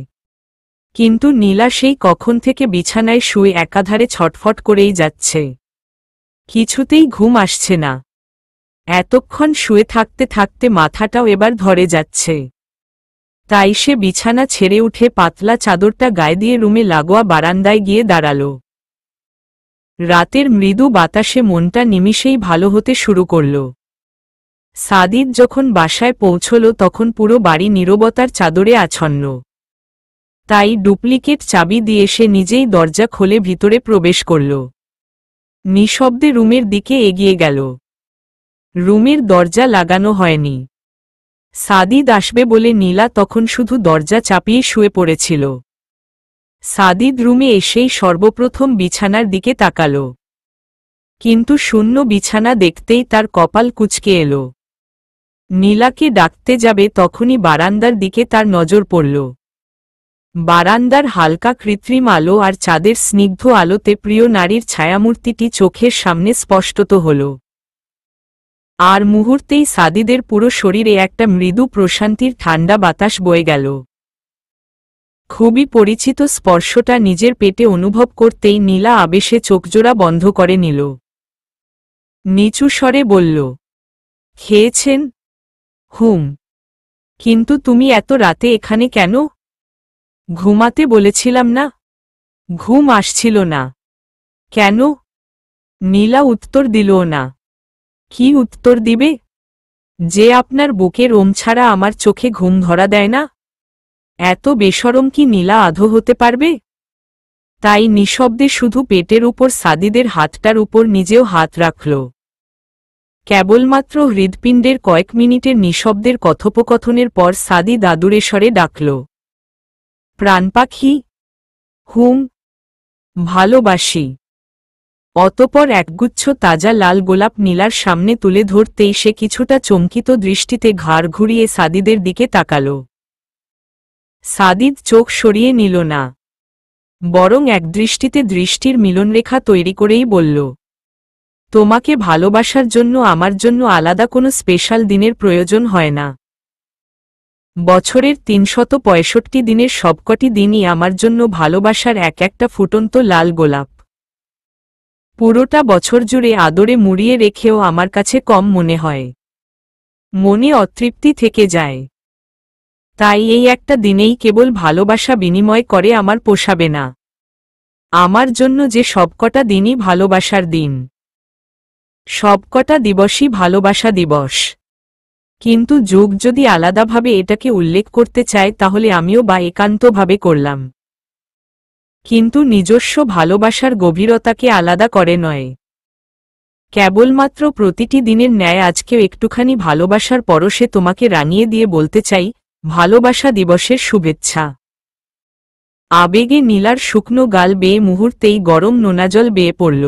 কিন্তু নীলা সেই কখন থেকে বিছানায় শুয়ে একাধারে ছটফট করেই যাচ্ছে। কিছুতেই ঘুম আসছে না। এতক্ষণ শুয়ে থাকতে থাকতে মাথাটাও এবার ধরে যাচ্ছে। তাই সে বিছানা ছেড়ে উঠে পাতলা চাদরটা গায়ে দিয়ে রুমে লাগোয়া বারান্দায় গিয়ে দাঁড়াল। রাতের মৃদু বাতাসে মনটা নিমিষেই ভালো হতে শুরু করল। সাদিদ যখন বাসায় পৌঁছল তখন পুরো বাড়ি নীরবতার চাদরে আচ্ছন্ন। তাই ডুপ্লিকেট চাবি দিয়ে সে নিজেই দরজা খুলে ভিতরে প্রবেশ করল। নিঃশব্দে রুমের দিকে এগিয়ে গেল। রুমের দরজা লাগানো হয়নি। সাদিদ আসবে বলে নীলা তখন শুধু দরজা চাপিয়ে শুয়ে পড়েছিল। সাদিদ রুমে এসেই সর্বপ্রথম বিছানার দিকে তাকাল। কিন্তু শূন্য বিছানা দেখতেই তার কপাল কুঁচকে এলো। নীলাকে ডাকতে যাবে তখনই বারান্দার দিকে তার নজর পড়ল। বারান্দার হালকা কৃত্রিম আলো আর চাঁদের স্নিগ্ধ আলোতে প্রিয় নারীর ছায়ামূর্তিটি চোখের সামনে স্পষ্টত হল। আর মুহূর্তেই সাদিদের পুরো শরীরে একটা মৃদু প্রশান্তির ঠান্ডা বাতাস বয়ে গেল। খুবই পরিচিত স্পর্শটা নিজের পেটে অনুভব করতেই নীলা আবেশে চোখজোড়া বন্ধ করে নিল। নিচু স্বরে বলল, খেয়েছেন? হুম। কিন্তু তুমি এত রাতে এখানে কেন? ঘুমাতে বলেছিলাম না। ঘুম আসছিল না। কেন? নীলা উত্তর দিলও না। কি উত্তর দিবে? যে আপনার বুকের ওম ছাড়া আমার চোখে ঘুম ধরা দেয় না? এত বেশরম কি নীলা আধো হতে পারবে? তাই নিঃশব্দে শুধু পেটের উপর সাদিদের হাতটার উপর নিজেও হাত রাখল। কেবলমাত্র হৃদপিণ্ডের কয়েক মিনিটের নিঃশব্দের কথোপকথনের পর সাদি দাদুরে স্বরে ডাকল, প্রাণপাখি। হুম, ভালোবাসি। অতপর একগুচ্ছ তাজা লাল গোলাপ নীলার সামনে তুলে ধরতেই সে কিছুটা চমকিত দৃষ্টিতে ঘাড় ঘুরিয়ে সাদিদের দিকে তাকাল। সাদিদ চোখ সরিয়ে নিল না, বরং একদৃষ্টিতে দৃষ্টির মিলনরেখা তৈরি করেই বলল, তোমাকে ভালোবাসার জন্য আমার জন্য আলাদা কোনো স্পেশাল দিনের প্রয়োজন হয় না। বছরের ৩৬৫ দিনের সবকটি দিনই আমার জন্য ভালোবাসার এক একটা ফুটন্ত লাল গোলাপ। পুরোটা বছর জুড়ে আদরে মুড়িয়ে রেখেও আমার কাছে কম মনে হয়, মনে অতৃপ্তি থেকে যায়। তাই এই একটা দিনেই কেবল ভালোবাসা বিনিময় করে আমার পোষাবে না। আমার জন্য যে সবকটা দিনই ভালোবাসার দিন, সবকটা দিবসই ভালোবাসা দিবস। কিন্তু যুগ যদি আলাদাভাবে এটাকে উল্লেখ করতে চায় তাহলে আমিও বা একান্তভাবে করলাম। কিন্তু নিজস্ব ভালোবাসার গভীরতাকে আলাদা করে নয়। কেবলমাত্র প্রতিটি দিনের ন্যায় আজকেও একটুখানি ভালোবাসার পরশে তোমাকে রাঙিয়ে দিয়ে বলতে চাই, ভালোবাসা দিবসের শুভেচ্ছা। আবেগে নীলার শুকনো গাল বেয়ে মুহূর্তেই গরম নোনাজল বেয়ে পড়ল।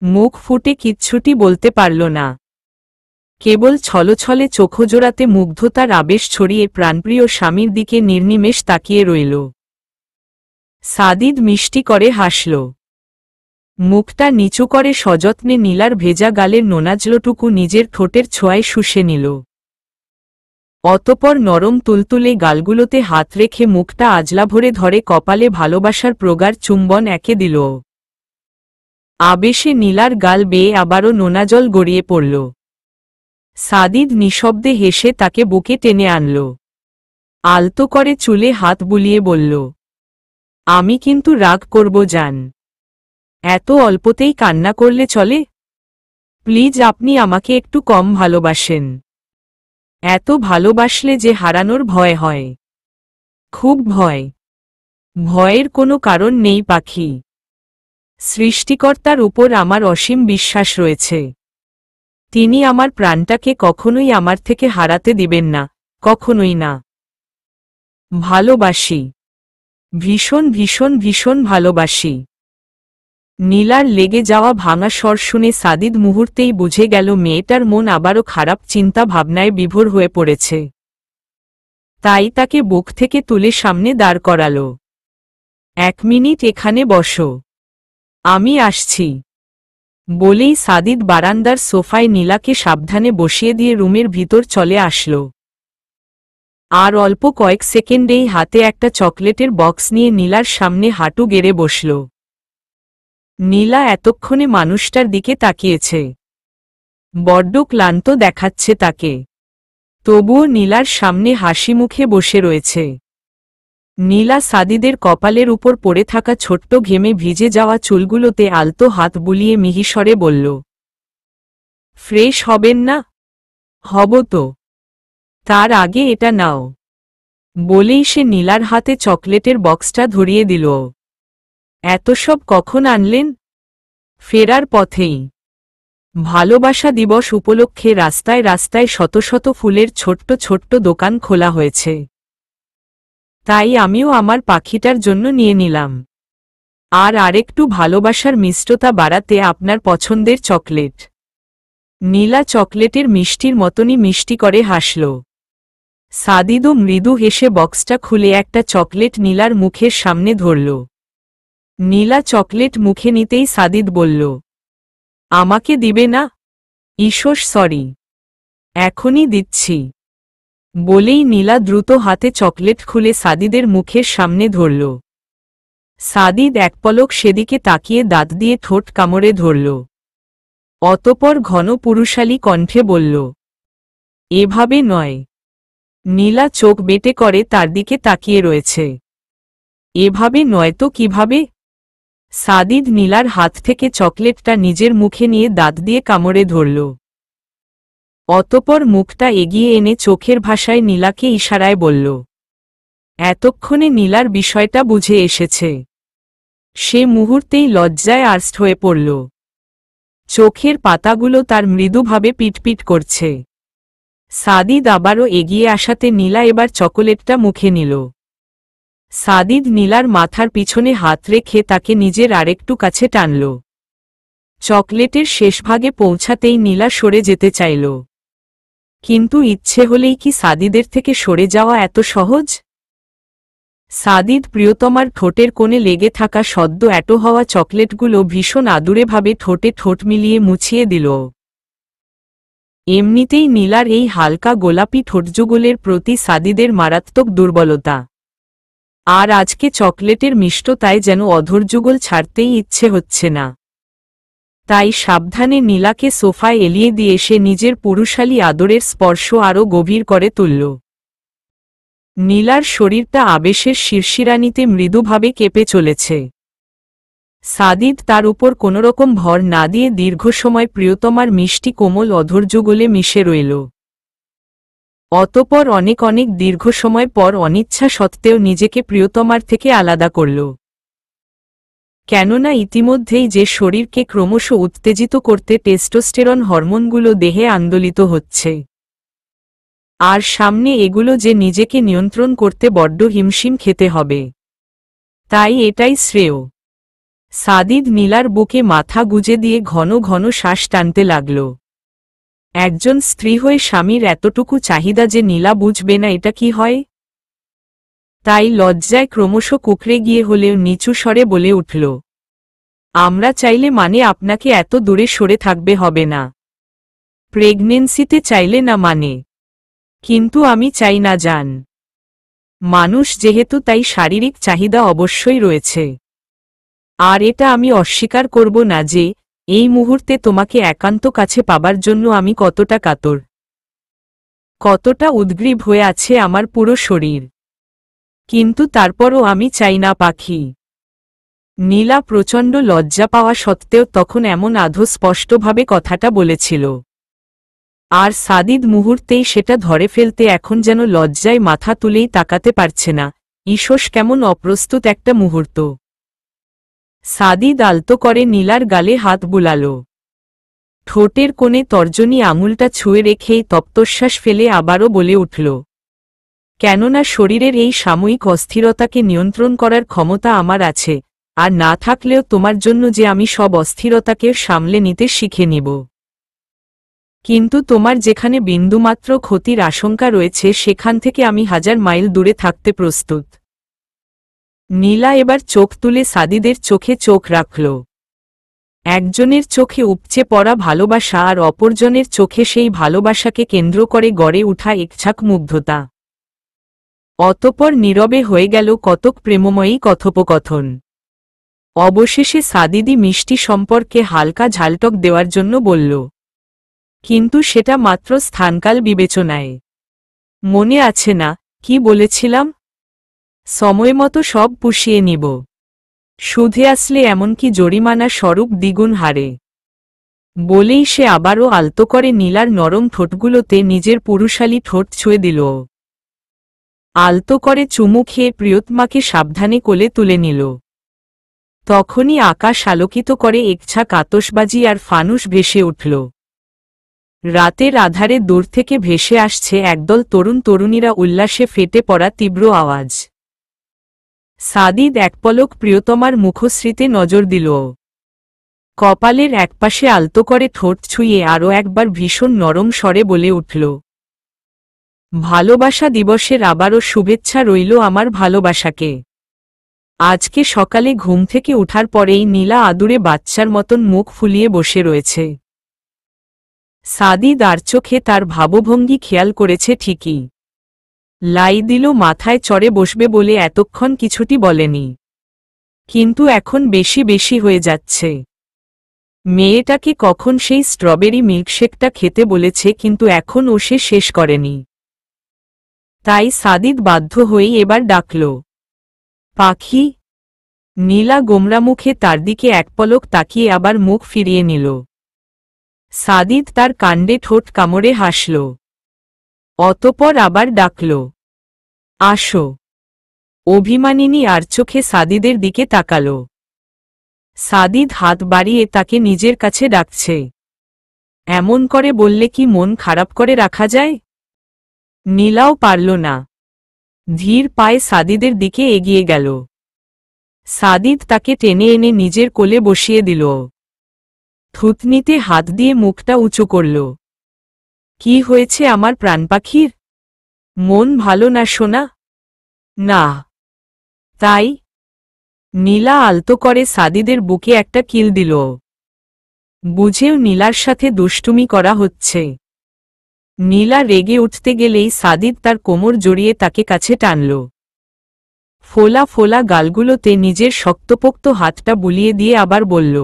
মুখ ফুটে কিচ্ছুটি বলতে পারল না। কেবল ছলছলে চোখজোড়াতে মুগ্ধতার আবেশ ছড়িয়ে প্রাণপ্রিয় স্বামীর দিকে নির্নিমেষ তাকিয়ে রইল। সাদিদ মিষ্টি করে হাসল। মুখটা নিচু করে সযত্নে নীলার ভেজা গালের নোনাজলটুকু নিজের ঠোঁটের ছোঁয়ায় শুষে নিল। অতপর নরম তুলতুলে গালগুলোতে হাত রেখে মুখটা আজলা ভরে ধরে কপালে ভালোবাসার প্রগাঢ় চুম্বন একে দিল। আবেশে নীলার গাল বেয়ে আবারও নোনাজল গড়িয়ে পড়ল। সাদিদ নিঃশব্দে হেসে তাকে বুকে টেনে আনল। আলতো করে চুলে হাত বুলিয়ে বলল, আমি কিন্তু রাগ করব জান। এত অল্পতেই কান্না করলে চলে? প্লিজ আপনি আমাকে একটু কম ভালোবাসেন। এত ভালোবাসলে যে হারানোর ভয় হয়, খুব ভয়। ভয়ের কোনো কারণ নেই পাখি। সৃষ্টিকর্তার উপর আমার অসীম বিশ্বাস রয়েছে। তিনি আমার প্রাণটাকে কখনোই আমার থেকে হারাতে দিবেন না, কখনোই না। ভালোবাসি, ভীষণ ভীষণ ভীষণ ভালোবাসি। নীলার লেগে যাওয়া ভাঙা স্বর শুনে সাদিদ মুহূর্তেই বুঝে গেল মেয়েটার মন আবারও খারাপ চিন্তা ভাবনায় বিভোর হয়ে পড়েছে। তাই তাকে বুক থেকে তুলে সামনে দাঁড় করাল। ১ মিনিট এখানে বসো, আমি আসছি বলেই সাদিদ বারান্দার সোফায় নীলাকে সাবধানে বসিয়ে দিয়ে রুমের ভিতর চলে আসল। আর অল্প কয়েক সেকেন্ডেই হাতে একটা চকলেটের বক্স নিয়ে নীলার সামনে হাঁটু গেড়ে বসল। নীলা এতক্ষণে মানুষটার দিকে তাকিয়েছে। বড্ড ক্লান্ত দেখাচ্ছে তাকে। তবুও নীলার সামনে হাসি মুখে বসে রয়েছে। নীলা সাদিদের কপালের উপর পড়ে থাকা ছোট্ট ঘেমে ভিজে যাওয়া চুলগুলোতে আলতো হাত বুলিয়ে মিহিস্বরে বলল, ফ্রেশ হবেন না? হব তো। তার আগে এটা নাও বলেই সে নীলার হাতে চকলেটের বক্সটা ধরিয়ে দিল। এত সব কখন আনলেন? ফেরার পথেই। ভালোবাসা দিবস উপলক্ষে রাস্তায় রাস্তায় শত শত ফুলের ছোট্ট ছোট্ট দোকান খোলা হয়েছে। তাই আমিও আমার পাখিটার জন্য নিয়ে নিলাম। আর আরেকটু ভালোবাসার মিষ্টতা বাড়াতে আপনার পছন্দের চকলেট। নীলা চকলেটের মিষ্টির মতনই মিষ্টি করে হাসল। সাদিদও মৃদু হেসে বক্সটা খুলে একটা চকলেট নীলার মুখের সামনে ধরল। নীলা চকলেট মুখে নিতেই সাদিদ বলল, আমাকে দিবে না? ঈশ্বর, সরি, এখনই দিচ্ছি। বলেই নীলা দ্রুত হাতে চকলেট খুলে সাদিদের মুখের সামনে ধরল। সাদিদ এক পলক সেদিকে তাকিয়ে দাঁত দিয়ে ঠোঁট কামড়ে ধরল। অতপর ঘন পুরুষালী কণ্ঠে বলল, এভাবে নয়। নীলা চোখ বেটে করে তার দিকে তাকিয়ে রয়েছে। এভাবে নয় তো কিভাবে? সাদিদ নীলার হাত থেকে চকলেটটা নিজের মুখে নিয়ে দাঁত দিয়ে কামড়ে ধরল। অতপর মুখটা এগিয়ে এনে চোখের ভাষায় নীলাকে ইশারায় বলল। এতক্ষণে নীলার বিষয়টা বুঝে এসেছে। সে মুহূর্তেই লজ্জায় আর্ষ্ট হয়ে পড়ল। চোখের পাতাগুলো তার মৃদুভাবে পিটপিট করছে। সাদিদ আবারও এগিয়ে আসাতে নীলা এবার চকোলেটটা মুখে নিল। সাদিদ নীলার মাথার পিছনে হাত রেখে তাকে নিজের আরেকটু কাছে টানল। চকলেটের শেষভাগে পৌঁছাতেই নীলা সরে যেতে চাইল। কিন্তু ইচ্ছে হলেই কি সাদিদের থেকে সরে যাওয়া এত সহজ? সাদিদ প্রিয়তমার ঠোঁটের কোণে লেগে থাকা সদ্য এঁটো হওয়া চকলেটগুলো ভীষণ আদুরেভাবে ঠোঁটে ঠোঁট মিলিয়ে মুছিয়ে দিল। এমনিতেই নীলার এই হালকা গোলাপি ঠোঁটযুগলের প্রতি সাদিদের মারাত্মক দুর্বলতা। আর আজকে চকলেটের মিষ্টতায় যেন অধৈর্যযুগল ছাড়তেই ইচ্ছে হচ্ছে না। তাই সাবধানে নীলাকে সোফায় এলিয়ে দিয়ে সে নিজের পুরুষালী আদরের স্পর্শ আরও গভীর করে তুলল। নীলার শরীরটা আবেশের শিরশিরানিতে মৃদুভাবে কেঁপে চলেছে। সাদিদ তার উপর কোনোরকম ভর না দিয়ে দীর্ঘ সময় প্রিয়তমার মিষ্টি কোমল অধৈর্যযুগলে মিশে রইল। অতপর অনেক অনেক দীর্ঘ সময় পর অনিচ্ছা সত্ত্বেও নিজেকে প্রিয়তমার থেকে আলাদা করল। কেননা ইতিমধ্যেই যে শরীরকে ক্রমশ উত্তেজিত করতে টেস্টোস্টেরন হরমোনগুলো দেহে আন্দোলিত হচ্ছে, আর সামনে এগুলো যে নিজেকে নিয়ন্ত্রণ করতে বড্ড হিমশিম খেতে হবে। তাই এটাই শ্রেয়। সাদিদ নীলার বুকে মাথা গুজে দিয়ে ঘন ঘন শ্বাস টানতে লাগল। একজন স্ত্রী হয়ে স্বামীর এতটুকু চাহিদা যে নীলা বুঝবে না, এটা কি হয়? তাই লজ্জায় ক্রমশ কুকড়ে গিয়ে হলেও নিচু স্বরে বলে উঠল, আমরা চাইলে মানে আপনাকে এত দূরে সরে থাকবে হবে না। প্রেগনেন্সিতে চাইলে না মানে, কিন্তু আমি চাই না জান। মানুষ যেহেতু, তাই শারীরিক চাহিদা অবশ্যই রয়েছে। আর এটা আমি অস্বীকার করব না যে এই মুহূর্তে তোমাকে একান্ত কাছে পাবার জন্য আমি কতটা কাতর, কতটা উদ্গ্রীব হয়ে আছে আমার পুরো শরীর। কিন্তু তারপরও আমি চাই না পাখি। নীলা প্রচণ্ড লজ্জা পাওয়া সত্ত্বেও তখন এমন আধো স্পষ্টভাবে কথাটা বলেছিল। আর সাদিদ মুহূর্তেই সেটা ধরে ফেলতে এখন যেন লজ্জায় মাথা তুলেই তাকাতে পারছে না। ঈষৎ কেমন অপ্রস্তুত একটা মুহূর্ত। সাদিদ আলতো করে নীলার গালে হাত বুলাল। ঠোঁটের কোণে তর্জনী আঙুলটা ছুঁয়ে রেখেই তপ্তশ্বাস ফেলে আবারও বলে উঠল, কেননা শরীরের এই সাময়িক অস্থিরতাকে নিয়ন্ত্রণ করার ক্ষমতা আমার আছে, আর না থাকলেও তোমার জন্য যে আমি সব অস্থিরতাকে সামলে নিতে শিখে নিব। কিন্তু তোমার যেখানে বিন্দুমাত্র ক্ষতির আশঙ্কা রয়েছে সেখান থেকে আমি 1000 মাইল দূরে থাকতে প্রস্তুত। নীলা এবার চোখ তুলে সাদিদের চোখে চোখ রাখল। একজনের চোখে উপচে পড়া ভালোবাসা আর অপরজনের চোখে সেই ভালোবাসাকে কেন্দ্র করে গড়ে উঠা একঝাঁক মুগ্ধতা। অতপর নীরবে হয়ে গেল কতক প্রেমময়ী কথোপকথন। অবশেষে সাদিদি মিষ্টি সম্পর্কে হালকা ঝালটক দেওয়ার জন্য বলল, কিন্তু সেটা মাত্র স্থানকাল বিবেচনায়। মনে আছে না কি বলেছিলাম? সময়মতো সব পুষিয়ে নিব। সুধে আসলে এমনকি জরিমানা স্বরূপ দ্বিগুণ হারে। বলেই সে আবারও আলতো করে নীলার নরম ঠোঁটগুলোতে নিজের পুরুষালী ঠোঁট ছুঁয়ে দিল। আলতো করে চুমু খেয়ে প্রিয়তমাকে সাবধানে কোলে তুলে নিল। তখনই আকাশ আলোকিত করে একঝাঁক আতশবাজি আর ফানুস ভেসে উঠল। রাতের আধারে দূর থেকে ভেসে আসছে একদল তরুণ তরুণীরা উল্লাসে ফেটে পড়া তীব্র আওয়াজ। সাদিদ এক পলক প্রিয়তমার মুখশ্রীতে নজর দিল। কপালের একপাশে আলতো করে ঠোঁট ছুঁয়ে আরও একবার ভীষণ নরম স্বরে বলে উঠল, ভালোবাসা দিবসের আবারও শুভেচ্ছা রইল আমার ভালোবাসাকে। আজকে সকালে ঘুম থেকে উঠার পরেই নীলা আদুরে বাচ্চার মতন মুখ ফুলিয়ে বসে রয়েছে। সাদিদ আর চোখে তার ভাবভঙ্গি খেয়াল করেছে ঠিকই। লাই দিল মাথায় চড়ে বসবে বলে এতক্ষণ কিছুটি বলেনি, কিন্তু এখন বেশি বেশি হয়ে যাচ্ছে। মেয়েটাকে কখন সেই স্ট্রবেরি মিল্কশেকটা খেতে বলেছে, কিন্তু এখন ও সে শেষ করেনি। তাই সাদিদ বাধ্য হয়েই এবার ডাকল, পাখি। নীলা গোমরা মুখে তার দিকে এক পলক তাকিয়ে আবার মুখ ফিরিয়ে নিল। সাদিদ তার কাণ্ডে ঠোঁট কামড়ে হাসল। অতপর আবার ডাকল, আসো। অভিমানিনী আর চোখে সাদিদের দিকে তাকাল। সাদিদ হাত বাড়িয়ে তাকে নিজের কাছে ডাকছে। এমন করে বললে কি মন খারাপ করে রাখা যায়? নীলাও পারল না। ধীর পায়ে সাদিদের দিকে এগিয়ে গেল। সাদিদ তাকে টেনে এনে নিজের কোলে বসিয়ে দিল। থুতনিতে হাত দিয়ে মুখটা উঁচু করল। কি হয়েছে আমার প্রাণপাখির? মন ভালো না সোনা? না। তাই? নীলা আলতো করে সাদিদের বুকে একটা কিল দিল। বুঝেও নীলার সাথে দুষ্টুমি করা হচ্ছে। নীলা রেগে উঠতে গেলেই সাদিদ তার কোমর জড়িয়ে তাকে কাছে টানল। ফোলা ফোলা গালগুলোতে নিজের শক্তপোক্ত হাতটা বুলিয়ে দিয়ে আবার বলল,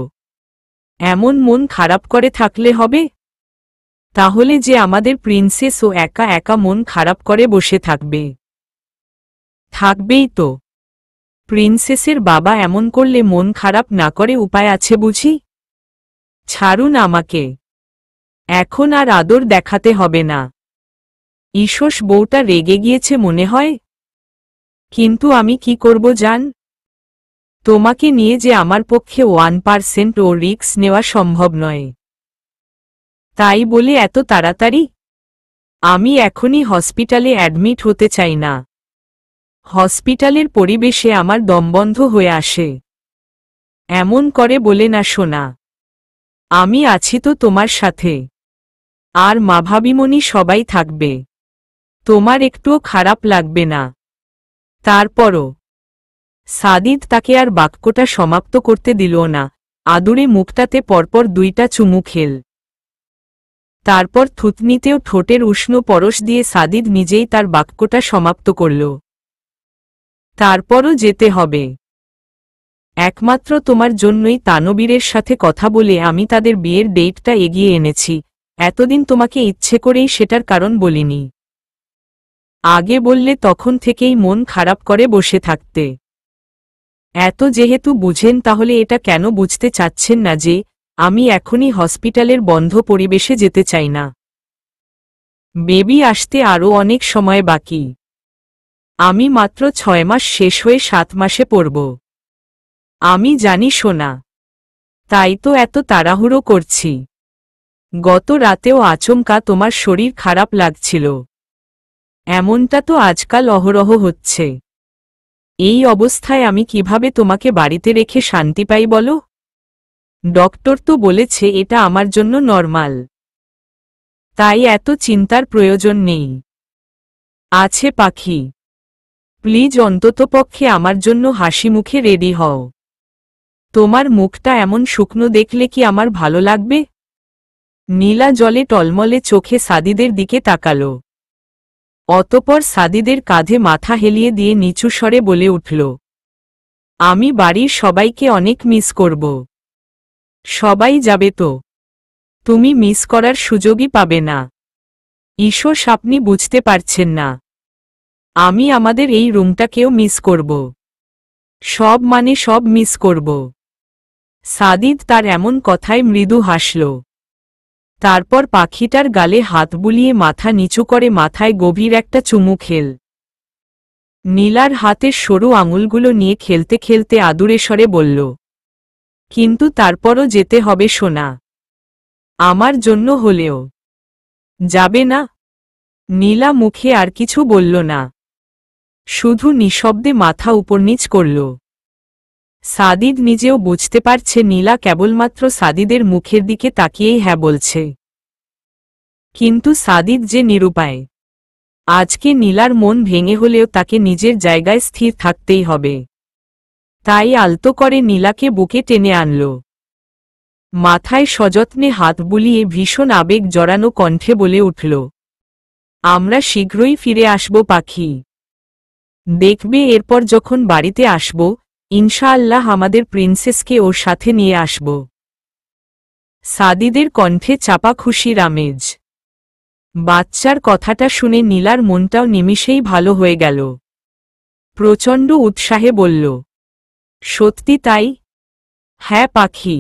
এমন মন খারাপ করে থাকলে হবে? তাহলে যে আমাদের প্রিন্সেস ও একা একা মন খারাপ করে বসে থাকবে? থাকবেই তো। প্রিন্সেসের বাবা এমন করলে মন খারাপ না করে উপায় আছে বুঝি? ছাড়ুন আমাকে। এখন আর আদর দেখাতে হবে না। ঈশস বউটা রেগে গিয়েছে মনে হয়। কিন্তু আমি কি করব জান? তোমাকে নিয়ে যে আমার পক্ষে 1% ও রিস্ক নেওয়া সম্ভব নয়। তাই বলে এত তাড়াতাড়ি? আমি এখনই হসপিটালে অ্যাডমিট হতে চাই না। হসপিটালের পরিবেশে আমার দমবন্ধ হয়ে আসে। এমন করে বলে না সোনা। আমি আছি তো তোমার সাথে। আর মা ভাবিমণি সবাই থাকবে। তোমার একটুও খারাপ লাগবে না। তারপরও সাদিদ তাকে আর বাক্যটা সমাপ্ত করতে দিল না। আদুরে মুখটাতে পরপর 2টা চুমু খেল। তারপর থুতনিতেও ঠোঁটের উষ্ণ পরশ দিয়ে সাদিদ নিজেই তার বাক্যটা সমাপ্ত করল। তারপরও যেতে হবে। একমাত্র তোমার জন্যই তানবীরের সাথে কথা বলে আমি তাদের বিয়ের ডেটটা এগিয়ে এনেছি। এতদিন তোমাকে ইচ্ছে করেই সেটার কারণ বলিনি। আগে বললে তখন থেকেই মন খারাপ করে বসে থাকতে। এত যেহেতু বুঝেন তাহলে এটা কেন বুঝতে চাচ্ছেন না যে আমি এখনই হসপিটালের বন্ধ পরিবেশে যেতে চাই না? বেবি আসতে আরও অনেক সময় বাকি। আমি মাত্র 6 মাস শেষ হয়ে 7 মাসে পড়ব। আমি জানি সোনা। তাই তো এত তাড়াহুড়ো করছি। গত রাতেও আচমকা তোমার শরীর খারাপ লাগছিল। এমনটা তো আজকাল অহরহ হচ্ছে। এই অবস্থায় আমি কিভাবে তোমাকে বাড়িতে রেখে শান্তি পাই বলো? ডক্টর তো বলেছে এটা আমার জন্য নরমাল। তাই এত চিন্তার প্রয়োজন নেই। আছে পাখি। প্লিজ অন্ততপক্ষে আমার জন্য হাসি মুখে রেডি হও। তোমার মুখটা এমন শুকনো দেখলে কি আমার ভালো লাগবে? নীলা জলে টলমলে চোখে সাদিদের দিকে তাকাল। অতপর সাদিদের কাঁধে মাথা হেলিয়ে দিয়ে নিচু স্বরে বলে উঠল, আমি বাড়ির সবাইকে অনেক মিস করব। সবাই যাবে তো? তুমি মিস করার সুযোগই পাবে না। ঈশস আপনি বুঝতে পারছেন না। আমি আমাদের এই রুমটাকেও মিস করব। সব মানে সব মিস করব। সাদিদ তার এমন কথায় মৃদু হাসল। তারপর পাখিটার গালে হাত বুলিয়ে মাথা নিচু করে মাথায় গভীর একটা চুমু খেল। নীলার হাতের সরু আঙুলগুলো নিয়ে খেলতে খেলতে আদুরে স্বরে বলল, কিন্তু তারপরও যেতে হবে সোনা। আমার জন্য হলেও। যাবে না? নীলা মুখে আর কিছু বলল না। শুধু নিঃশব্দে মাথা উপরনিচ করল। সাদিদ নিজেও বুঝতে পারছে নীলা কেবলমাত্র সাদিদের মুখের দিকে তাকিয়েই হ্যাঁ বলছে। কিন্তু সাদিদ যে নিরুপায়। আজকে নীলার মন ভেঙে হলেও তাকে নিজের জায়গায় স্থির থাকতেই হবে। তাই আলতো করে নীলাকে বুকে টেনে আনল। মাথায় সযত্নে হাত বুলিয়ে ভীষণ আবেগ জড়ানো কণ্ঠে বলে উঠল, আমরা শীঘ্রই ফিরে আসব পাখি। দেখবে এরপর যখন বাড়িতে আসব, ইনশাআল্লাহ আমাদের প্রিন্সেসকে ওর সাথে নিয়ে আসব। সাদিদের কণ্ঠে চাপা খুশির আমেজ। বাচ্চার কথাটা শুনে নীলার মনটাও নিমিষেই ভালো হয়ে গেল। প্রচণ্ড উৎসাহে বলল, সত্যি তাই? হ্যাঁ পাখি,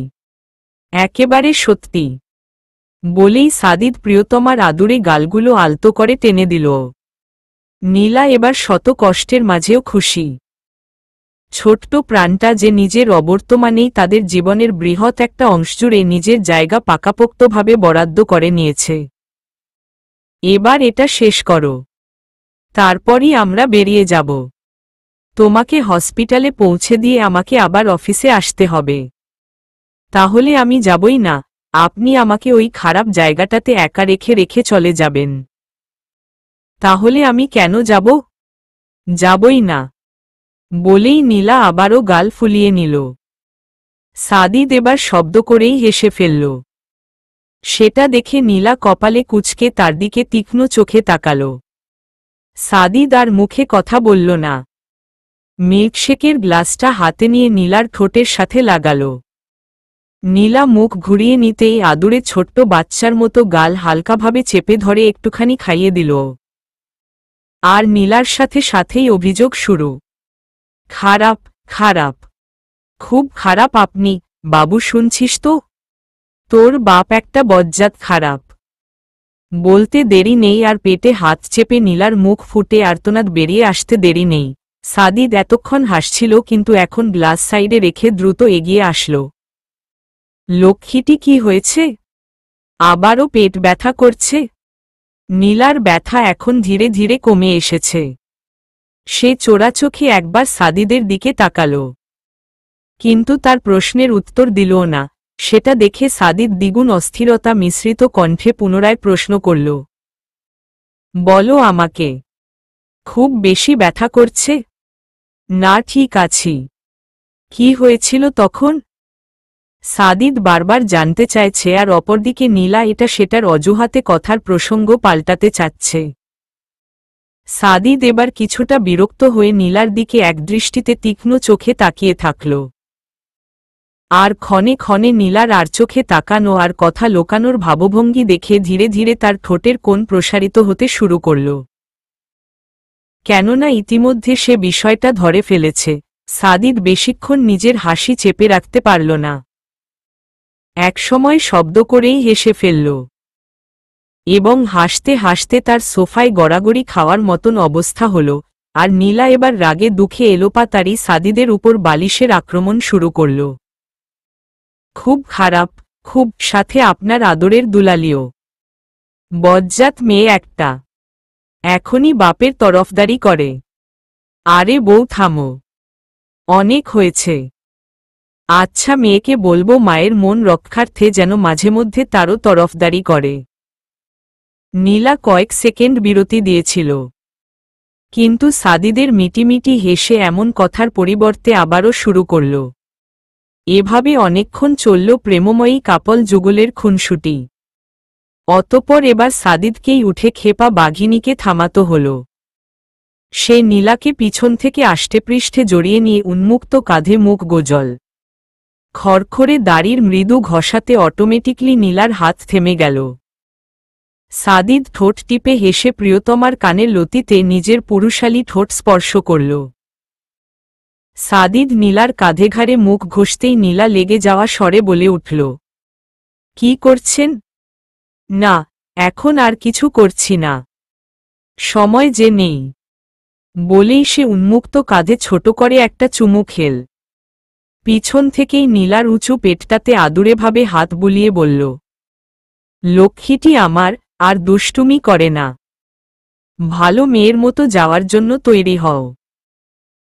একেবারে সত্যি। বলেই সাদিদ প্রিয়তমার আদুরে গালগুলো আলতো করে টেনে দিল। নীলা এবার শত কষ্টের মাঝেও খুশি। ছোট্ট প্রাণটা যে নিজের অবর্তমানেই তাদের জীবনের বৃহৎ একটা অংশ জুড়ে নিজের জায়গা পাকাপোক্তভাবে বরাদ্দ করে নিয়েছে। এবার এটা শেষ করো, তারপরই আমরা বেরিয়ে যাব। তোমাকে হসপিটালে পৌঁছে দিয়ে আমাকে আবার অফিসে আসতে হবে। তাহলে আমি যাবই না, আপনি আমাকে ওই খারাপ জায়গাটাতে একা রেখে রেখে চলে যাবেন। তাহলে আমি কেন যাব? যাবই না। বলেই নীলা আবারও গাল ফুলিয়ে নিল। সাদিদ এবার শব্দ করেই হেসে ফেলল। সেটা দেখে নীলা কপালে কুঁচকে তার দিকে তীক্ষ্ণ চোখে তাকাল। সাদিদ আর মুখে কথা বলল না। মিল্কশেকের গ্লাসটা হাতে নিয়ে নীলার ঠোঁটের সাথে লাগাল। নীলা মুখ ঘুরিয়ে নিতেই আদুরে ছোট্ট বাচ্চার মতো গাল হালকাভাবে চেপে ধরে একটুখানি খাইয়ে দিল। আর নীলার সাথে সাথেই অভিযোগ শুরু। খারাপ, খারাপ, খুব খারাপ আপনি, বাবু শুনছিস তো? তোর বাপ একটা বজ্জাত খারাপ। বলতে দেরি নেই আর পেটে হাত চেপে নীলার মুখ ফুটে আর্তনাদ বেরিয়ে আসতে দেরি নেই। সাদিদ এতক্ষণ হাসছিল কিন্তু এখন গ্লাস সাইডে রেখে দ্রুত এগিয়ে আসল। লক্ষ্মীটি কি হয়েছে? আবারও পেট ব্যথা করছে? নীলার ব্যথা এখন ধীরে ধীরে কমে এসেছে। সে চোরাচোখে একবার সাদিদের দিকে তাকাল, কিন্তু তার প্রশ্নের উত্তর দিলও না। সেটা দেখে সাদিদ দ্বিগুণ অস্থিরতা মিশ্রিত কণ্ঠে পুনরায় প্রশ্ন করল, বলো আমাকে, খুব বেশি ব্যথা করছে? না, ঠিক আছি। কি হয়েছিল তখন? সাদিদ বারবার জানতে চাইছে আর অপরদিকে নীলা এটা সেটার অজুহাতে কথার প্রসঙ্গ পাল্টাতে চাচ্ছে। সাদিদ এবার কিছুটা বিরক্ত হয়ে নীলার দিকে একদৃষ্টিতে তীক্ষ্ণ চোখে তাকিয়ে থাকল। আর ক্ষণে ক্ষণে নীলার আর চোখে তাকানো আর কথা লোকানোর ভাবভঙ্গি দেখে ধীরে ধীরে তার ঠোঁটের কোণ প্রসারিত হতে শুরু করল। কেননা ইতিমধ্যে সে বিষয়টা ধরে ফেলেছে। সাদিদ বেশিক্ষণ নিজের হাসি চেপে রাখতে পারল না। একসময় শব্দ করেই হেসে ফেলল এবং হাসতে হাসতে তার সোফায় গড়াগড়ি খাওয়ার মতন অবস্থা হল। আর নীলা এবার রাগে দুঃখে এলোপাতাড়ি সাদিদের উপর বালিশের আক্রমণ শুরু করল। খুব খারাপ, খুব, সাথে আপনার আদরের দুলালিও। বজ্জাত মেয়ে একটা, এখনই বাপের তরফদারি করে। আরে বউ থামো, অনেক হয়েছে। আচ্ছা মেয়েকে বলবো মায়ের মন রক্ষার্থে যেন মাঝে মধ্যে তারও তরফদারি করে। নীলা কয়েক সেকেন্ড বিরতি দিয়েছিল, কিন্তু সাদিদের মিটিমিটি হেসে এমন কথার পরিবর্তে আবারও শুরু করল। এভাবে অনেকক্ষণ চলল প্রেমময়ী কাপল যুগলের খুনসুটি। অতঃপর এবার সাদিদকেই উঠে খেপা বাঘিনীকে থামাতে হল। সে নীলাকে পিছন থেকে আষ্টেপৃষ্ঠে জড়িয়ে নিয়ে উন্মুক্ত কাঁধে মুখ গোজল। খড়খড়ে দাড়ির মৃদু ঘষাতে অটোমেটিকলি নীলার হাত থেমে গেল। সাদিদ ঠোঁট টিপে হেসে প্রিয়তমার কানের লতিতে নিজের পুরুষালী ঠোঁট স্পর্শ করল। সাদিদ নীলার কাঁধে ঘাড়ে মুখ ঘষতেই নীলা লেগে যাওয়া স্বরে বলে উঠল, কি করছেন? না, এখন আর কিছু করছি না, সময় যে নেই। বলেই সে উন্মুক্ত কাঁধে ছোট করে একটা চুমু খেল। পিছন থেকেই নীলার উঁচু পেটটাতে আদুরেভাবে হাত বুলিয়ে বলল, লক্ষ্মীটি আমার, আর দুষ্টুমি করে না। ভালো মেয়ের মতো যাওয়ার জন্য তৈরি হও।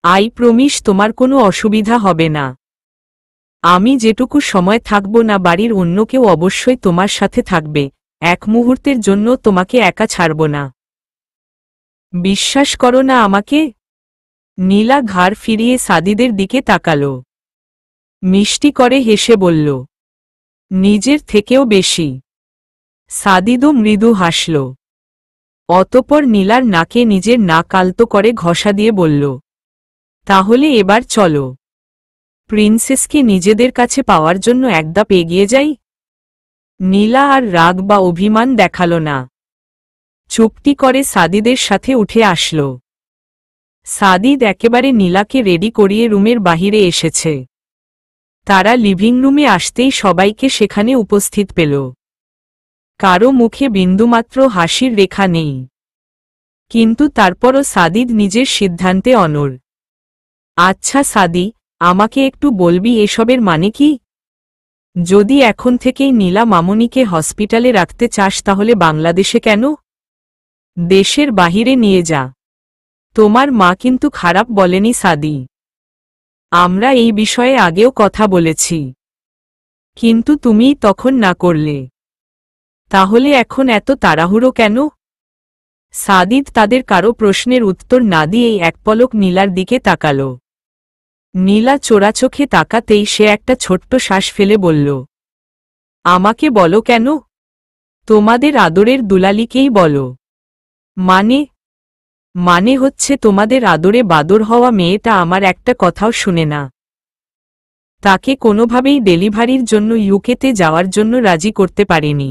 আই প্রমিস তোমার কোনো অসুবিধা হবে না। আমি যেটুকু সময় থাকব না বাড়ির অন্য কেউ অবশ্যই তোমার সাথে থাকবে, এক মুহূর্তের জন্য তোমাকে একা ছাড়ব না। বিশ্বাস করো না আমাকে? নীলা ঘাড় ফিরিয়ে সাদিদের দিকে তাকাল। মিষ্টি করে হেসে বলল, নিজের থেকেও বেশি। সাদিদও মৃদু হাসল। অতপর নীলার নাকে নিজের নাক আলতো করে ঘষা দিয়ে বলল, তাহলে এবার চলো, প্রিন্সেসকে নিজেদের কাছে পাওয়ার জন্য একধাপ এগিয়ে যাই। নীলা আর রাগ বা অভিমান দেখাল না, চুপটি করে সাদিদের সাথে উঠে আসল। সাদিদ একেবারে নীলাকে রেডি করিয়ে রুমের বাহিরে এসেছে। তারা লিভিং রুমে আসতেই সবাইকে সেখানে উপস্থিত পেল। কারো মুখে বিন্দুমাত্র হাসির রেখা নেই, কিন্তু তারপরও সাদিদ নিজের সিদ্ধান্তে অনড়। আচ্ছা সাদি, আমাকে একটু বলবি এসবের মানে কি? যদি এখন থেকেই নীলা মামনিকে হসপিটালে রাখতে চাস তাহলে বাংলাদেশে কেন? দেশের বাহিরে নিয়ে যা। তোমার মা কিন্তু খারাপ বলেনি সাদি। আমরা এই বিষয়ে আগেও কথা বলেছি, কিন্তু তুমি তখন না করলে। তাহলে এখন এত তাড়াহুড়ো কেন? সাদিদ তাদের কারো প্রশ্নের উত্তর না দিয়েই এক পলক নীলার দিকে তাকাল। নীলা চোরাচোখে তাকাতেই সে একটা ছোট্ট শ্বাস ফেলে বলল, আমাকে বলো কেন? তোমাদের আদরের দুলালিকেই বলো। মানে হচ্ছে তোমাদের আদরে বাদর হওয়া মেয়েটা আমার একটা কথাও শুনে না। তাকে কোনোভাবেই ডেলিভারির জন্য ইউকেতে যাওয়ার জন্য রাজি করতে পারিনি।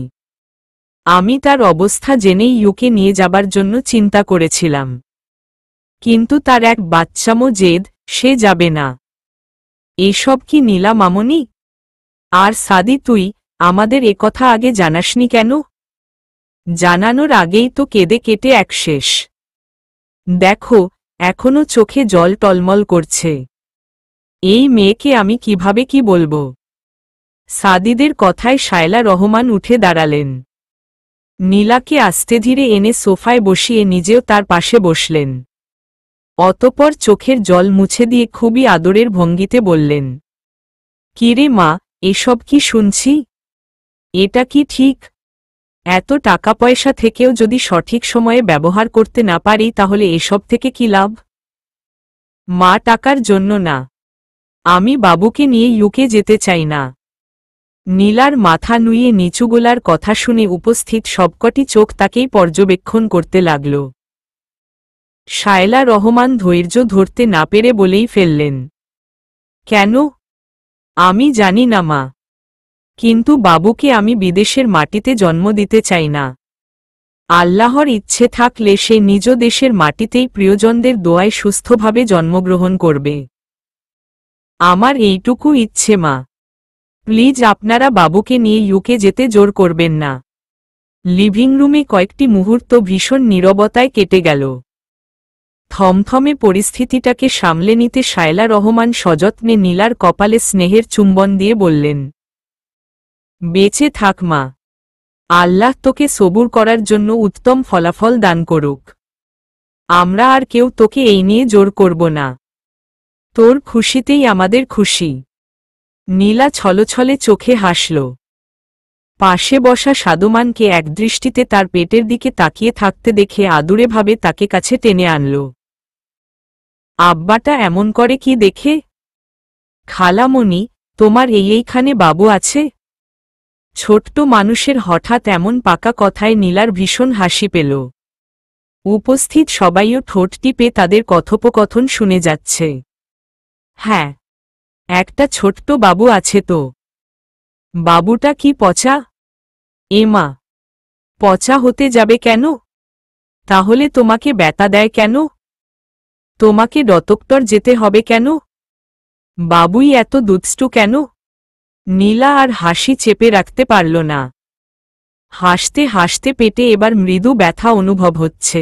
আমি তার অবস্থা জেনেই ইউকে নিয়ে যাবার জন্য চিন্তা করেছিলাম, কিন্তু তার এক বাচ্চামো জেদ, সে যাবে না। এসব কি নীলা মামনি? আর সাদি তুই আমাদের একথা আগে জানাসনি কেন? জানানোর আগেই তো কেঁদে কেটে এক শেষ। দেখো, এখনো চোখে জল টলমল করছে। এই মেয়েকে আমি কিভাবে কি বলবো? সাদিদের কথায় শায়লা রহমান উঠে দাঁড়ালেন। নীলাকে আস্তে ধীরে এনে সোফায় বসিয়ে নিজেও তার পাশে বসলেন। অতপর চোখের জল মুছে দিয়ে খুবই আদরের ভঙ্গিতে বললেন, কিরে মা, এসব কি শুনছি? এটা কি ঠিক? এত টাকা পয়সা থেকেও যদি সঠিক সময়ে ব্যবহার করতে না পারি তাহলে এসব থেকে কি লাভ? মা, টাকার জন্য না, আমি বাবুকে নিয়ে ইউকে যেতে চাই না। নীলার মাথা নুইয়ে নিচু গলার কথা শুনে উপস্থিত সবকটি চোখ তাকেই পর্যবেক্ষণ করতে লাগল। শায়লা রহমান ধৈর্য ধরতে না পেরে বলেই ফেললেন, কেন? আমি জানি না মা, কিন্তু বাবুকে আমি বিদেশের মাটিতে জন্ম দিতে চাই না। আল্লাহর ইচ্ছে থাকলে সে নিজ দেশের মাটিতেই প্রিয়জনদের দোয়ায় সুস্থভাবে জন্মগ্রহণ করবে। আমার এইটুকু ইচ্ছে মা। প্লিজ আপনারা বাবুকে নিয়ে ইউকে যেতে জোর করবেন না। লিভিং রুমে কয়েকটি মুহূর্ত ভীষণ নীরবতায় কেটে গেল। থমথমে পরিস্থিতিটাকে সামলে নিতে শায়লা রহমান সযত্নে নীলার কপালে স্নেহের চুম্বন দিয়ে বললেন, বেঁচে থাক মা। আল্লাহ তোকে সবুর করার জন্য উত্তম ফলাফল দান করুক। আমরা আর কেউ তোকে এই নিয়ে জোর করব না। তোর খুশিতেই আমাদের খুশি। নীলা ছলছলে চোখে হাসল। পাশে বসা সাদমানকে একদৃষ্টিতে তার পেটের দিকে তাকিয়ে থাকতে দেখে আদুরেভাবে তাকে কাছে টেনে আনল। আব্বাটা এমন করে কি দেখে? খালামণি, তোমার এইখানে বাবু আছে? ছোট্ট মানুষের হঠাৎ এমন পাকা কথায় নীলার ভীষণ হাসি পেল। উপস্থিত সবাইও ঠোঁট টিপে তাদের কথোপকথন শুনে যাচ্ছে। হ্যাঁ, একটা ছোট্ট বাবু আছে তো। বাবুটা কি পচা? মা, পচা হতে যাবে কেন? তাহলে তোমাকে ব্যথা দেয় কেন? তোমাকে ডক্টর যেতে হবে কেন? বাবুই এত দুষ্টু কেন? নীলা আর হাসি চেপে রাখতে পারল না। হাসতে হাসতে পেটে এবার মৃদু ব্যথা অনুভব হচ্ছে।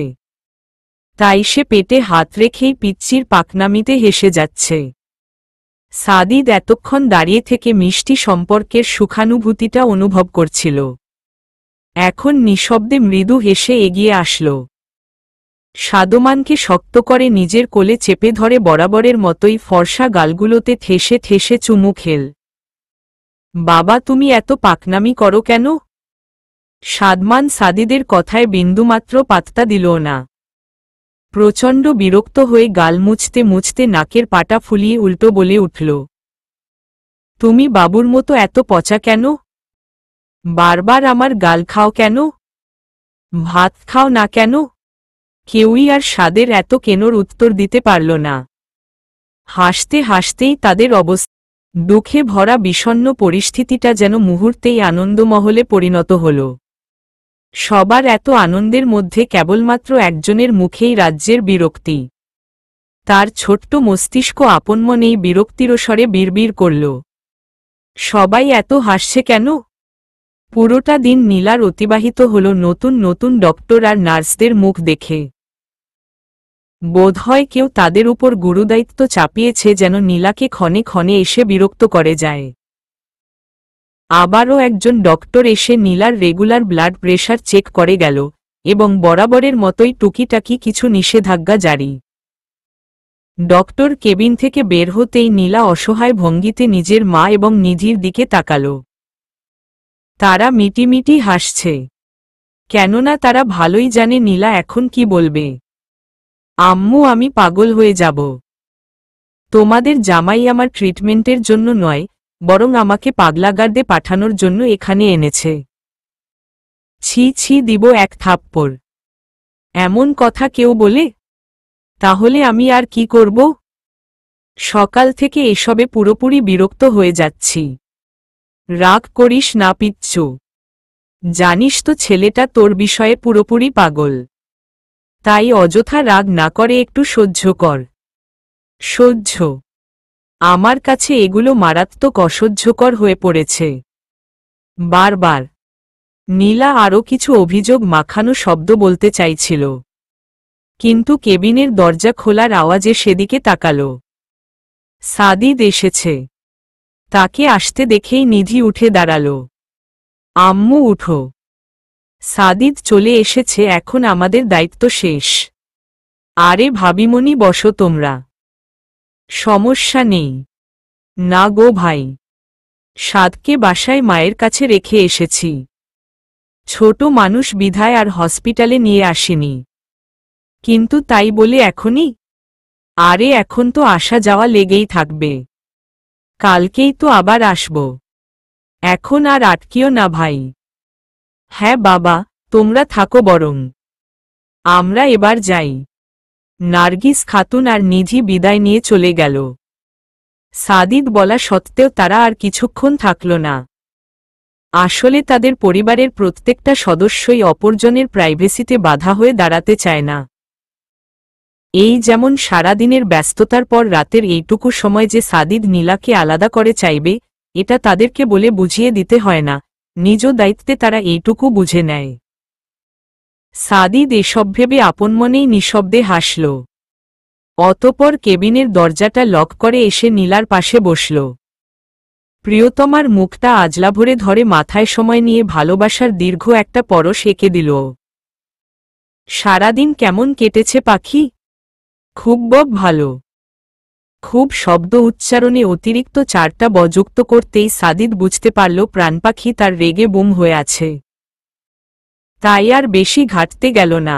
তাই সে পেটে হাত রেখেই পিচ্চির পাকনামিতে হেসে যাচ্ছে। সাদিদ এতক্ষণ দাঁড়িয়ে থেকে মিষ্টি সম্পর্কের সুখানুভূতিটা অনুভব করছিল। এখন নিঃশব্দে মৃদু হেসে এগিয়ে আসল। সাদমানকে শক্ত করে নিজের কোলে চেপে ধরে বরাবরের মতোই ফর্সা গালগুলোতে ঠেসে ঠেসে চুমু খেল। বাবা তুমি এত পাকনামি করো কেন? সাদমান সাদিদের কথায় বিন্দুমাত্র পাত্তা দিল না। প্রচণ্ড বিরক্ত হয়ে গাল মুছতে মুছতে নাকের পাটা ফুলিয়ে উল্টো বলে উঠল, তুমি বাবুর মতো এত পচা কেন? বারবার আমার গাল খাও কেন? ভাত খাও না কেন? কেউই আর সাদের এত কেনোর উত্তর দিতে পারল না। হাসতে হাসতেই তাদের অবস্থা দুঃখে ভরা বিষণ্ণ পরিস্থিতিটা যেন মুহূর্তেই আনন্দমহলে পরিণত হল। সবার এত আনন্দের মধ্যে কেবলমাত্র একজনের মুখেই রাজ্যের বিরক্তি। তার ছোট্ট মস্তিষ্ক আপনমনেই বিরক্তির স্বরে বিড়বিড় করল, সবাই এত হাসছে কেন? পুরোটা দিন নীলার অতিবাহিত হল নতুন নতুন ডক্টর আর নার্সদের মুখ দেখে। বোধহয় কেউ তাদের উপর গুরুদায়িত্ব চাপিয়েছে যেন নীলাকে ক্ষণে ক্ষণে এসে বিরক্ত করে যায়। আবারও একজন ডক্টর এসে নীলার রেগুলার ব্লাড প্রেশার চেক করে গেল এবং বরাবরের মতোই টুকিটাকি কিছু নিষেধাজ্ঞা জারি। ডক্টর কেবিন থেকে বের হতেই নীলা অসহায় ভঙ্গিতে নিজের মা এবং নিধির দিকে তাকাল। তারা মিটিমিটি হাসছে, কেননা তারা ভালোই জানে নীলা এখন কি বলবে। আম্মু আমি পাগল হয়ে যাব। তোমাদের জামাই আমার ট্রিটমেন্টের জন্য নয়, বরং আমাকে পাগলাগারদে পাঠানোর জন্য এখানে এনেছে। ছি ছি দিব এক থাপ্পড়। এমন কথা কেউ বলে? তাহলে আমি আর কি করব? সকাল থেকে এসবে পুরোপুরি বিরক্ত হয়ে যাচ্ছি। রাগ করিস না পিচ্চু, জানিস তো ছেলেটা তোর বিষয়ে পুরোপুরি পাগল। তাই অযথা রাগ না করে একটু সহ্য কর। সহ্য? আমার কাছে এগুলো মারাত্মক অসহ্যকর হয়ে পড়েছে। বারবার নীলা আরও কিছু অভিযোগ মাখানো শব্দ বলতে চাইছিল, কিন্তু কেবিনের দরজা খোলার আওয়াজে সেদিকে তাকাল। সাদিদ এসেছে। তাকে আসতে দেখেই নিধি উঠে দাঁড়াল। আম্মু উঠো, সাদিদ চলে এসেছে, এখন আমাদের দায়িত্ব শেষ। আরে ভাবিমণি বসো তোমরা। সমস্যা নেই। না গো ভাই, সাদকে বাসায় মায়ের কাছে রেখে এসেছি। ছোট মানুষ বিধায় আর হসপিটালে নিয়ে আসেনি। কিন্তু তাই বলে এখনই? আরে এখন তো আসা যাওয়া লেগেই থাকবে। কালকেই তো আবার আসব। এখন আর আটকিও না ভাই। হ্যাঁ বাবা, তোমরা থাকো বরং। আমরা এবার যাই। নার্গিস খাতুন আর নিধি বিদায় নিয়ে চলে গেল। সাদিদ বলা সত্ত্বেও তারা আর কিছুক্ষণ থাকল না। আসলে তাদের পরিবারের প্রত্যেকটা সদস্যই অপরজনের প্রাইভেসিতে বাধা হয়ে দাঁড়াতে চায় না। এই যেমন সারাদিনের ব্যস্ততার পর রাতের এইটুকু সময় যে সাদিদ নীলাকে আলাদা করে চাইবে, এটা তাদেরকে বলে বুঝিয়ে দিতে হয় না, নিজ দায়িত্বে তারা এইটুকু বুঝে নেয়। সাদিদ এসব ভেবে আপনমনেই নিঃশব্দে হাসল। অতঃপর কেবিনের দরজাটা লক করে এসে নীলার পাশে বসল। প্রিয়তমার মুখটা আজলাভরে ধরে মাথায় সময় নিয়ে ভালোবাসার দীর্ঘ একটা পরশ এঁকে দিল। সারাদিন কেমন কেটেছে পাখি? খুব ভালো। খুব শব্দ উচ্চারণে অতিরিক্ত 4টা বযুক্ত করতেই সাদিদ বুঝতে পারল প্রাণপাখি তার রেগে বুম হয়ে আছে। তাই আর বেশি ঘাটতে গেল না।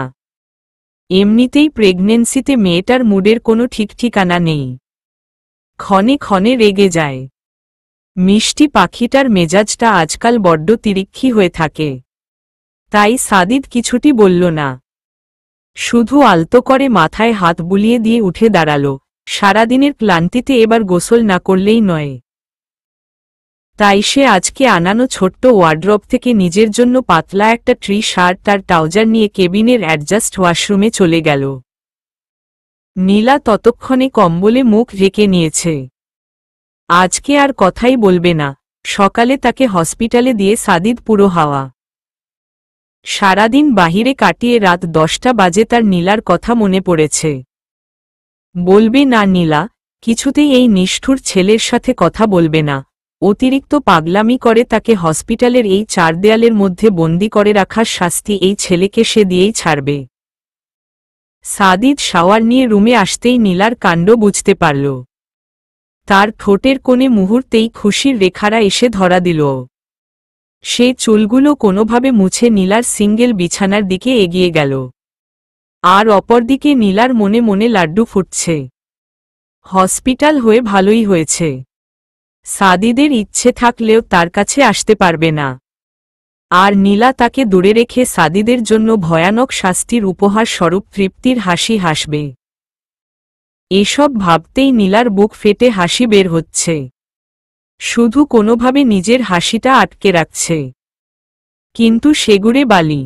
এমনিতেই প্রেগনেন্সিতে মেয়েটার মুডের কোনো ঠিকঠিকানা নেই, ক্ষণে ক্ষণে রেগে যায়। মিষ্টি পাখিটার মেজাজটা আজকাল বড্ড তিরিক্ষি হয়ে থাকে। তাই সাদিদ কিছুটি বলল না, শুধু আলতো করে মাথায় হাত বুলিয়ে দিয়ে উঠে দাঁড়াল। সারাদিনের ক্লান্তিতে এবার গোসল না করলেই নয়। তাই সে আজকে আনানো ছোট্ট ওয়ার্ড্রব থেকে নিজের জন্য পাতলা একটা ট্রি শার্ট আর ট্রাউজার নিয়ে কেবিনের অ্যাডজাস্ট ওয়াশরুমে চলে গেল। নীলা ততক্ষণে কম্বলে মুখ ঢেকে নিয়েছে। আজকে আর কথাই বলবে না। সকালে তাকে হসপিটালে দিয়ে সাদিদ পুরো হাওয়া। সারাদিন বাহিরে কাটিয়ে রাত 10টা বাজে তার নীলার কথা মনে পড়েছে। বলবে না নীলা, কিছুতেই এই নিষ্ঠুর ছেলের সাথে কথা বলবে না। অতিরিক্ত পাগলামি করে তাকে হসপিটালের এই 4 দেয়ালের মধ্যে বন্দি করে রাখার শাস্তি এই ছেলেকে সে দিয়েই ছাড়বে। সাদিদ শাওয়ার নিয়ে রুমে আসতেই নীলার কাণ্ড বুঝতে পারল। তার ঠোঁটের কোণে মুহূর্তেই খুশির রেখারা এসে ধরা দিল। সে চুলগুলো কোনোভাবে মুছে নীলার সিঙ্গেল বিছানার দিকে এগিয়ে গেল। আর অপরদিকে নীলার মনে মনে লাড্ডু ফুটছে। হসপিটাল হয়ে ভালোই হয়েছে। সাদিদের ইচ্ছে থাকলেও তার কাছে আসতে পারবে না। আর নীলা তাকে দূরে রেখে সাদিদের জন্য ভয়ানক শাস্তির উপহার স্বরূপ তৃপ্তির হাসি হাসবে। এসব ভাবতেই নীলার বুক ফেটে হাসি বের হচ্ছে। শুধু কোনোভাবে নিজের হাসিটা আটকে রাখছে। কিন্তু সেগুড়ে বালি।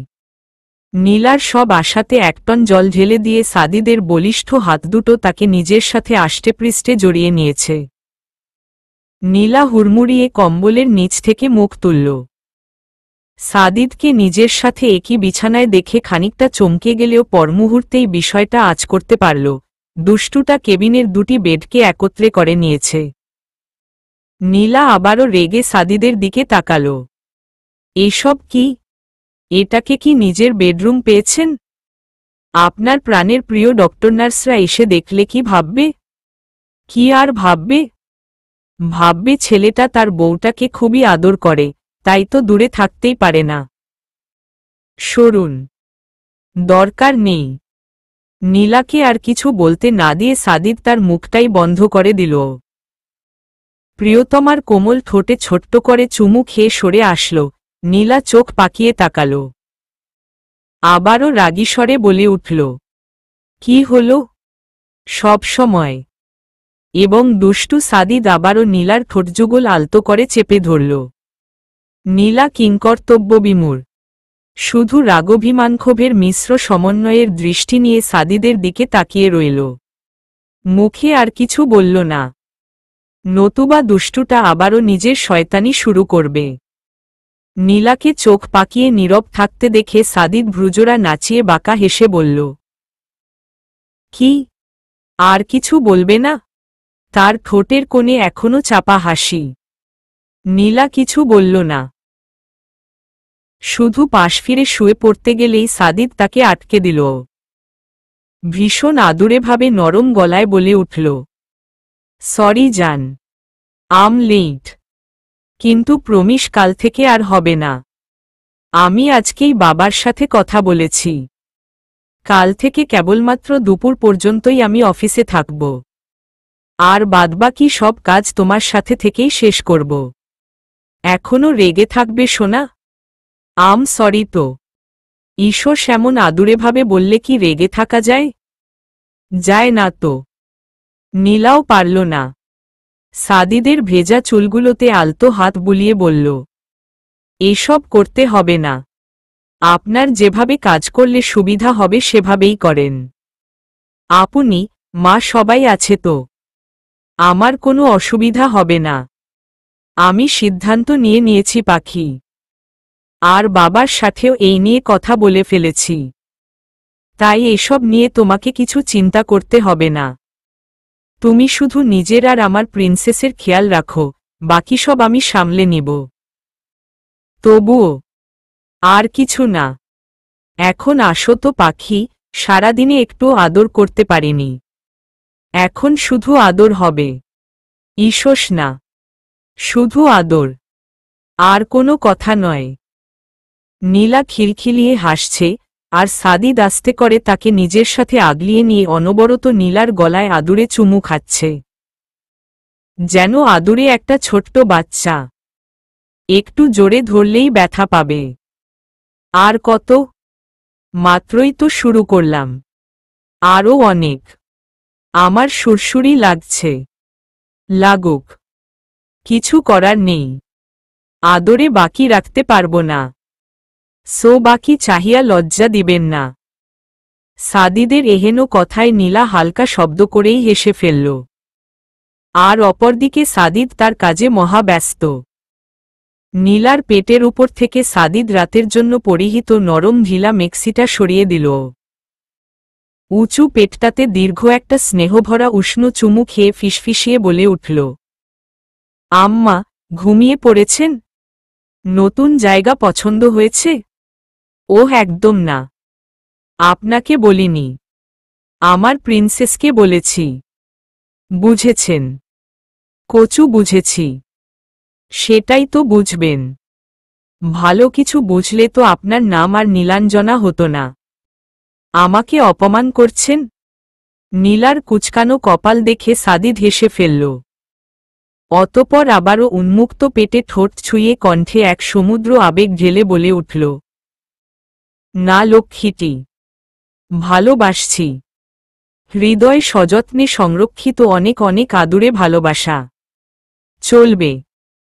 নীলার সব আশাতে এক টন জল ঢেলে দিয়ে সাদিদের বলিষ্ঠ হাত দুটো তাকে নিজের সাথে আষ্টেপৃষ্ঠে জড়িয়ে নিয়েছে। নীলা হুড়মুড়িয়ে কম্বলের নিচ থেকে মুখ তুলল। সাদিদকে নিজের সাথে একই বিছানায় দেখে খানিকটা চমকে গেলেও পরমুহূর্তেই বিষয়টা আঁচ করতে পারল। দুষ্টুটা কেবিনের দুটি বেডকে একত্রে করে নিয়েছে। নীলা আবারও রেগে সাদিদের দিকে তাকাল। এসব কি? এটাকে কি নিজের বেডরুম পেয়েছেন? আপনার প্রাণের প্রিয় ডক্টর নার্সরা এসে দেখলে কি ভাববে? কি আর ভাববে? ভাববে ছেলেটা তার বউটাকে খুবই আদর করে, তাই তো দূরে থাকতেই পারে না। সরুন। দরকার নেই। নীলাকে আর কিছু বলতে না দিয়ে সাদিদ তার মুখটাই বন্ধ করে দিল। প্রিয়তমার কোমল ঠোঁটে ছোট্ট করে চুমু খেয়ে সরে আসল। নীলা চোখ পাকিয়ে তাকাল। আবারও রাগী স্বরে বলে উঠল, কি হল? সব সময়। এবং দুষ্টু সাদিদ আবারও নীলার ঠোঁটযুগল আলতো করে চেপে ধরল। নীলা কিংকর্তব্যবিমূঢ়। শুধু রাগভিমানক্ষোভের মিশ্র সমন্বয়ের দৃষ্টি নিয়ে সাদিদের দিকে তাকিয়ে রইল। মুখে আর কিছু বলল না। নতুবা দুষ্টুটা আবারও নিজের শয়তানি শুরু করবে। নীলাকে চোখ পাকিয়ে নীরব থাকতে দেখে সাদিদ ভ্রুজোড়া নাচিয়ে বাঁকা হেসে বলল, কি? আর কিছু বলবে না? তার ঠোঁটের কোণে এখনো চাপা হাসি। নীলা কিছু বলল না। শুধু পাশ ফিরে শুয়ে পড়তে গেলেই সাদিদ তাকে আটকে দিল। ভীষণ আদুরেভাবে নরম গলায় বলে উঠল, সরি জান, আম লেট। কিন্তু প্রমিস কাল থেকে আর হবে না। আমি আজকেই বাবার সাথে কথা বলেছি। কাল থেকে কেবলমাত্র দুপুর পর্যন্তই আমি অফিসে থাকব। আর বাদবাকি সব কাজ তোমার সাথে থেকেই শেষ করব। এখনো রেগে থাকবে সোনা? আম সরি তো। ঈশ্বর এমন আদুরেভাবে বললে কি রেগে থাকা যায়? যায় না তো। নীলাও পারল না। সাদিদের ভেজা চুলগুলোতে আলতো হাত বুলিয়ে বলল, এসব করতে হবে না। আপনার যেভাবে কাজ করলে সুবিধা হবে সেভাবেই করেন। আপনি, মা সবাই আছে তো। আমার কোনো অসুবিধা হবে না। আমি সিদ্ধান্ত নিয়ে নিয়েছি পাখি। আর বাবার সাথেও এই নিয়ে কথা বলে ফেলেছি। তাই এসব নিয়ে তোমাকে কিছু চিন্তা করতে হবে না। তুমি শুধু নিজের আর আমার প্রিন্সেসের খেয়াল রাখো, বাকি সব আমি সামলে নিব। তবুও আর কিছু না। এখন আসো তো পাখি, সারাদিনে একটু আদর করতে পারিনি। এখন শুধু আদর হবে। ঈশোস না। শুধু আদর। আর কোনো কথা নয়। নীলা খিলখিলিয়ে হাসছে, আর সাদিদ আস্তে করে তাকে নিজের সাথে আগলিয়ে নিয়ে অনবরত নীলার গলায় আদুরে চুমু খাচ্ছে। যেন আদুরে একটা ছোট্ট বাচ্চা। একটু জোরে ধরলেই ব্যথা পাবে। আর কত? মাত্রই তো শুরু করলাম। আরও অনেক। আমার সুরসুরি লাগছে। লাগুক। কিছু করার নেই। আদরে বাকি রাখতে পারব না। সো বাকি চাহিয়া লজ্জা দিবেন না। সাদিদের এহেন কথায় নীলা হালকা শব্দ করেই হেসে ফেলল। আর অপরদিকে সাদিদ তার কাজে মহাব্যস্ত। নীলার পেটের উপর থেকে সাদিদ রাতের জন্য পরিহিত নরম ঢিলা মেক্সিটা সরিয়ে দিল। উঁচু পেটটাতে দীর্ঘ একটা স্নেহভরা উষ্ণ চুমু খেয়ে ফিসফিসিয়ে বলে উঠল, আম্মা, ঘুমিয়ে পড়েছেন? নতুন জায়গা পছন্দ হয়েছে? ওহ একদম না। আপনাকে বলিনি। আমার প্রিন্সেসকে বলেছি। বুঝেছেন? কচু বুঝেছি। সেটাই তো বুঝবেন। ভালো কিছু বুঝলে তো আপনার নাম আর নীলাঞ্জনা হতো না। আমাকে অপমান করছেন? নীলার কুচকানো কপাল দেখে সাদিদ হেসে ফেলল। অতপর আবারও উন্মুক্ত পেটে ঠোঁট ছুঁয়ে কণ্ঠে এক সমুদ্র আবেগ ঢেলে বলে উঠল, না লক্ষ্মীটি, ভালোবাসছি। হৃদয় সযত্নে সংরক্ষিত অনেক অনেক আদুরে ভালোবাসা। চলবে।